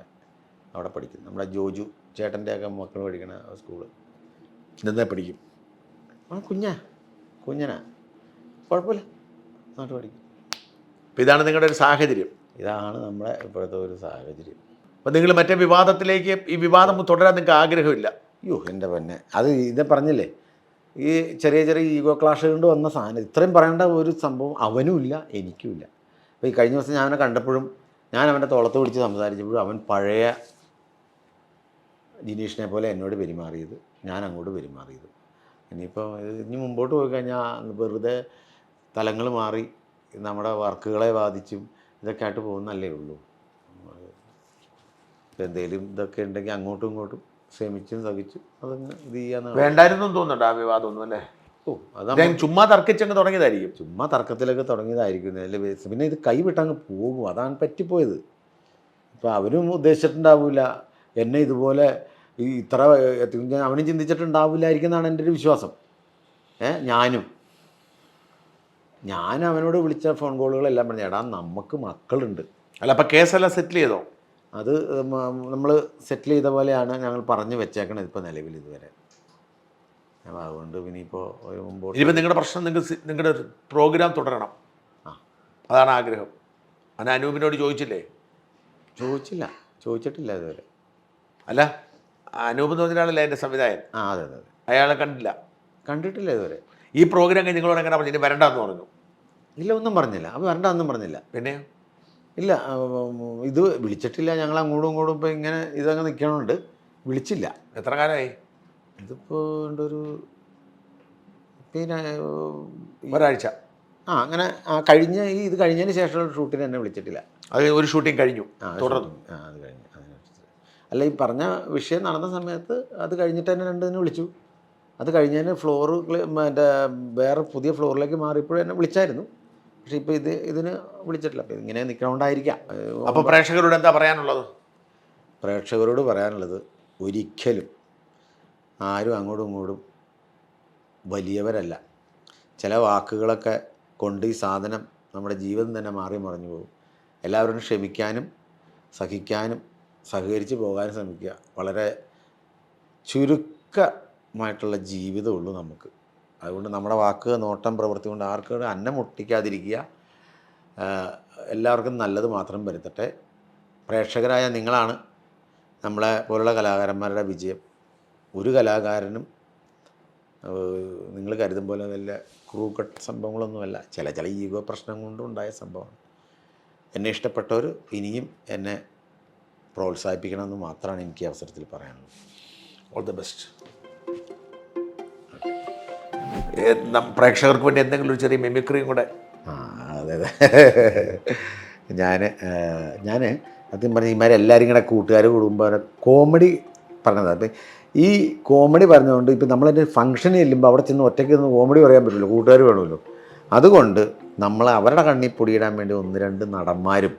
അവിടെ പഠിക്കും. നമ്മുടെ ജോജു ചേട്ടൻ്റെയൊക്കെ മക്കൾ പഠിക്കണ സ്കൂള്. നന്നായി പഠിക്കും. കുഞ്ഞനാ, കുഴപ്പമില്ല, നന്നായിട്ട് പഠിക്കും. അപ്പോൾ ഇതാണ് നിങ്ങളുടെ ഒരു സാഹചര്യം. ഇതാണ് നമ്മുടെ ഇപ്പോഴത്തെ ഒരു സാഹചര്യം. അപ്പോൾ നിങ്ങൾ മറ്റേ വിവാദത്തിലേക്ക്, ഈ വിവാദം തുടരാൻ നിങ്ങൾക്ക് ആഗ്രഹമില്ല? അയ്യോ എൻ്റെ പൊന്നെ, ഇത് പറഞ്ഞില്ലേ, ഈ ചെറിയ ഈഗോ ക്ലാഷ് കൊണ്ട് വന്ന സാധനം. ഇത്രയും പറയേണ്ട ഒരു സംഭവം അവനുമില്ല എനിക്കുമില്ല. അപ്പോൾ ഈ കഴിഞ്ഞ ദിവസം ഞാൻ അവനെ കണ്ടപ്പോഴും, ഞാൻ അവൻ്റെ തോളത്ത് പിടിച്ച് സംസാരിച്ചപ്പോഴും അവൻ പഴയ ജിനീഷിനെ പോലെ എന്നോട് പെരുമാറിയത്, ഞാൻ അങ്ങോട്ട് പെരുമാറിയത്. ഇനിയിപ്പോൾ ഇനി മുമ്പോട്ട് പോയി കഴിഞ്ഞാൽ വെറുതെ തലങ്ങൾ മാറി നമ്മുടെ വർക്കുകളെ ബാധിച്ചും ഇതൊക്കെ ആയിട്ട് പോകുന്നല്ലേ ഉള്ളൂ. എന്തെങ്കിലും ഇതൊക്കെ ഉണ്ടെങ്കിൽ അങ്ങോട്ടും ഇങ്ങോട്ടും ശ്രമിച്ചും സഹിച്ചും അതങ്ങ് ഇത് ചെയ്യാന്ന്. വേണ്ടായിരുന്നു തോന്നുന്നുണ്ട് ആ വിവാദമൊന്നും, അല്ലേ? അത് ചുമ്മാ തർക്കിച്ചങ്ങ് തുടങ്ങിയതായിരിക്കും. ചുമ്മാ തർക്കത്തിലൊക്കെ തുടങ്ങിയതായിരിക്കും. പിന്നെ ഇത് കൈവിട്ടങ്ങ് പോകും, അതാണ് പറ്റിപ്പോയത്. ഇപ്പോൾ അവനും ഉദ്ദേശിച്ചിട്ടുണ്ടാവില്ല എന്നെ ഇതുപോലെ ഇത്ര അവനും ചിന്തിച്ചിട്ടുണ്ടാവില്ലായിരിക്കും എന്നാണ് എൻ്റെ ഒരു വിശ്വാസം. ഞാൻ അവനോട് വിളിച്ച ഫോൺ കോളുകളെല്ലാം പറഞ്ഞു, എടാ നമുക്ക് മക്കളുണ്ട്. അല്ല, അപ്പോൾ കേസെല്ലാം സെറ്റിൽ ചെയ്തോ? അത് നമ്മൾ സെറ്റിൽ ചെയ്ത പോലെയാണ് ഞങ്ങൾ പറഞ്ഞു വെച്ചേക്കണത് ഇപ്പോൾ നിലവിൽ ഇതുവരെ. അപ്പോൾ അതുകൊണ്ട് ഇനിയിപ്പോൾ നിങ്ങളുടെ പ്രശ്നം, നിങ്ങളുടെ പ്രോഗ്രാം തുടരണം, അതാണ് ആഗ്രഹം. അത് അനൂപിനോട് ചോദിച്ചിട്ടില്ല ഇതുവരെ. അല്ല, അനൂപ് എന്ന് പറഞ്ഞാലല്ലേ എൻ്റെ സംവിധായകൻ? അതെ. അയാളെ കണ്ടിട്ടില്ല ഇതുവരെ. ഈ പ്രോഗ്രാം കഴിഞ്ഞ് നിങ്ങളോട് എങ്ങനെ പറഞ്ഞു? ഇനി വരണ്ടെന്ന് പറഞ്ഞു? ഇല്ല, ഒന്നും പറഞ്ഞില്ല. അപ്പോൾ വരണ്ടെന്നും പറഞ്ഞില്ല. പിന്നെ ഇല്ല, ഇത് വിളിച്ചിട്ടില്ല. ഞങ്ങൾ അങ്ങോട്ടും ഇങ്ങോട്ടും ഇപ്പോൾ ഇങ്ങനെ ഇതങ്ങ് നിൽക്കണുണ്ട്, വിളിച്ചില്ല. എത്ര കാലമായി? ഇതിപ്പോൾ ഒരു പിന്നെ ഒരാഴ്ച. അങ്ങനെ ഇത് കഴിഞ്ഞതിന് ശേഷമുള്ള ഷൂട്ടിന് എന്നെ വിളിച്ചിട്ടില്ല. അത് ഒരു ഷൂട്ടിങ് കഴിഞ്ഞു, തുടർന്നു. അത് കഴിഞ്ഞു. അല്ല, ഈ പറഞ്ഞ വിഷയം നടന്ന സമയത്ത് അത് കഴിഞ്ഞിട്ട് തന്നെ രണ്ടിന് വിളിച്ചു. അത് കഴിഞ്ഞതിന് വേറെ പുതിയ ഫ്ലോറിലേക്ക് മാറിയപ്പോഴും എന്നെ വിളിച്ചായിരുന്നു. പക്ഷേ ഇപ്പോൾ ഇതിന് വിളിച്ചിട്ടില്ല. അപ്പോൾ ഇങ്ങനെ നിൽക്കണോണ്ടായിരിക്കാം. അപ്പോൾ പ്രേക്ഷകരോട് എന്താ പറയാനുള്ളത്? പ്രേക്ഷകരോട് പറയാനുള്ളത്, ഒരിക്കലും ആരും അങ്ങോട്ടും ഇങ്ങോട്ടും വലിയവരല്ല. ചില വാക്കുകളൊക്കെ കൊണ്ട് ഈ സാധനം നമ്മുടെ ജീവിതം തന്നെ മാറി മറിഞ്ഞു പോകും. എല്ലാവരും ക്ഷമിക്കാനും സഹിക്കാനും സഹകരിച്ച് പോകാനും ശ്രമിക്കുക. വളരെ ചുരുക്കമായിട്ടുള്ള ജീവിതമുള്ളൂ നമുക്ക്. അതുകൊണ്ട് നമ്മുടെ വാക്ക്, നോട്ടം, പ്രവൃത്തി കൊണ്ട് ആർക്കും അന്നം മുട്ടിക്കാതിരിക്കുക. എല്ലാവർക്കും നല്ലത് മാത്രം വരുത്തട്ടെ. പ്രേക്ഷകരായ നിങ്ങളാണ് നമ്മളെ പോലുള്ള കലാകാരന്മാരുടെ വിജയം. ഒരു കലാകാരനും നിങ്ങൾ കരുതും പോലെ വല്ല ക്രൂക്കട്ട് സംഭവങ്ങളൊന്നുമല്ല. ചില ഈഗോ പ്രശ്നം കൊണ്ടുണ്ടായ സംഭവമാണ്. എന്നെ ഇഷ്ടപ്പെട്ടവർ ഇനിയും എന്നെ പ്രോത്സാഹിപ്പിക്കണമെന്ന് മാത്രമാണ് എനിക്ക് അവസരത്തിൽ പറയാനുള്ളത്. All the best. പ്രേക്ഷകർക്ക് വേണ്ടി എന്തെങ്കിലും ഒരു ചെറിയ മിമിക്രിയും കൂടെ? അതെ. ഞാൻ ആദ്യം പറഞ്ഞ ഇമാരെല്ലാവരും കൂടെ കൂട്ടുകാർ കൂടുമ്പോൾ കോമഡി പറഞ്ഞത്. അപ്പം ഈ കോമഡി പറഞ്ഞുകൊണ്ട് ഇപ്പം നമ്മളതിൻ്റെ ഫംഗ്ഷന് ചെല്ലുമ്പോൾ അവിടെ ചെന്ന് ഒറ്റയ്ക്ക് നിന്ന് കോമഡി പറയാൻ പറ്റില്ല, കൂട്ടുകാർ വേണമല്ലോ. അതുകൊണ്ട് നമ്മൾ അവരുടെ കണ്ണിൽ പൊടിയിടാൻ വേണ്ടി 1-2 നടന്മാരും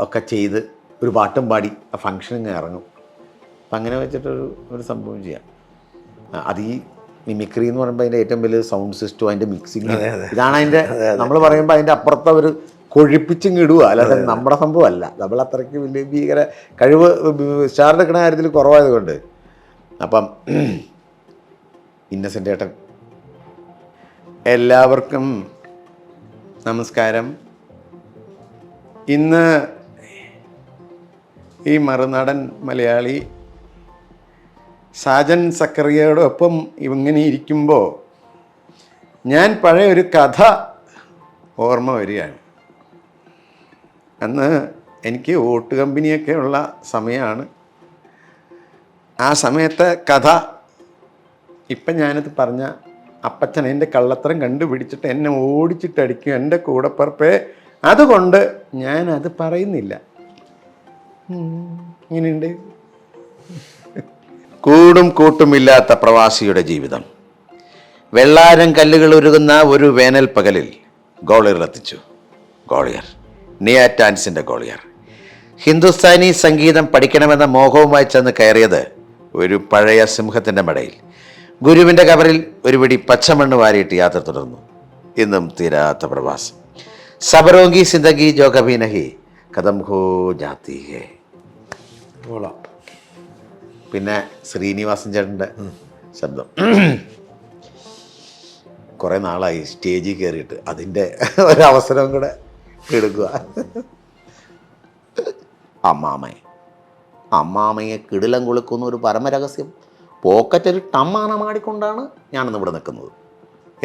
ഒക്കെ ചെയ്ത് ഒരു പാട്ടും പാടി ആ ഫംഗ്ഷനിങ് ഇറങ്ങും. അപ്പം അങ്ങനെ വെച്ചിട്ടൊരു സംഭവം ചെയ്യാം. അത് ഈ മിമിക്രി എന്ന് പറയുമ്പോൾ അതിൻ്റെ ഏറ്റവും വലിയ സൗണ്ട് സിസ്റ്റം, അതിൻ്റെ മിക്സിങ്, ഇതാണ് അതിൻ്റെ നമ്മൾ പറയുമ്പോൾ അതിൻ്റെ അപ്പുറത്ത് അവർ കൊഴിപ്പിച്ചും ഇടുക. അല്ലാതെ നമ്മുടെ സംഭവം അല്ല. നമ്മൾ അത്രയ്ക്ക് വലിയ ഭീകര കഴിവ് സ്റ്റാർ എടുക്കുന്ന കാര്യത്തിൽ കുറവായതുകൊണ്ട്. അപ്പം ഇന്നസെൻ്റ് ഏട്ടൻ, എല്ലാവർക്കും നമസ്കാരം. ഇന്ന് ഈ മറുനാടൻ മലയാളി സാജൻ സക്കറിയയോടൊപ്പം ഇങ്ങനെ ഇരിക്കുമ്പോൾ ഞാൻ പഴയ ഒരു കഥ ഓർമ്മ വരികയാണ്. അന്ന് എനിക്ക് ഓട്ട് കമ്പനിയൊക്കെ ഉള്ള സമയമാണ്. ആ സമയത്തെ കഥ ഇപ്പം ഞാനത് പറഞ്ഞ അപ്പച്ചൻ എൻ്റെ കള്ളത്തരം കണ്ടുപിടിച്ചിട്ട് എന്നെ ഓടിച്ചിട്ടടിക്കും എൻ്റെ കൂടപ്പറപ്പേ. അതുകൊണ്ട് ഞാനത് പറയുന്നില്ല. ഇങ്ങനെയുണ്ട്. കൂടും കൂട്ടുമില്ലാത്ത പ്രവാസിയുടെ ജീവിതം. വെള്ളാരം കല്ലുകൾ ഉരുകുന്ന ഒരു വേനൽ പകലിൽ ഗോളിയറിലെത്തിച്ചു. ഗോളിയർ, നിയാറ്റാൻസിൻ്റെ ഗോളിയർ. ഹിന്ദുസ്ഥാനി സംഗീതം പഠിക്കണമെന്ന മോഹവുമായി ചെന്ന് കയറിയത് ഒരു പഴയ സിംഹത്തിൻ്റെ മടയിൽ. ഗുരുവിൻ്റെ കവറിൽ ഒരു പിടി പച്ചമണ്ണ് വാരിയിട്ട് യാത്ര തുടർന്നു. ഇന്നും തീരാത്ത പ്രവാസം. സബറോങ്കി സിന്ദഗി ജോ കഭി നഹി കദം ഹോ ജാതി ഹേ. പിന്നെ ശ്രീനിവാസൻ ചേട്ടൻ്റെ ശബ്ദം. കുറേ നാളായി സ്റ്റേജിൽ കയറിയിട്ട്, അതിൻ്റെ ഒരവസരം കൂടെ എടുക്കുക. അമ്മാമയെ കിടിലം കൊളുക്കുന്ന ഒരു പരമരഹസ്യം പോക്കറ്റൊരു ടമ്മാനമാടിക്കൊണ്ടാണ് ഞാനിന്ന് ഇവിടെ നിൽക്കുന്നത്.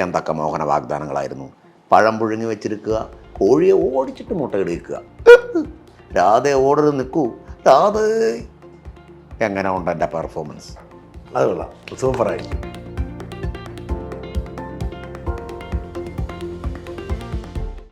എന്തൊക്കെ മോഹന വാഗ്ദാനങ്ങളായിരുന്നു. പഴം പുഴുങ്ങി വെച്ചിരിക്കുക, കോഴിയെ ഓടിച്ചിട്ട് മുട്ടയിടിക്കുക, രാധെ ഓർഡർ നിൽക്കൂ രാധേ. എങ്ങനെ ഉണ്ട് എൻ്റെ പെർഫോമൻസ്? അത് കൊള്ളാം, സൂപ്പറായി.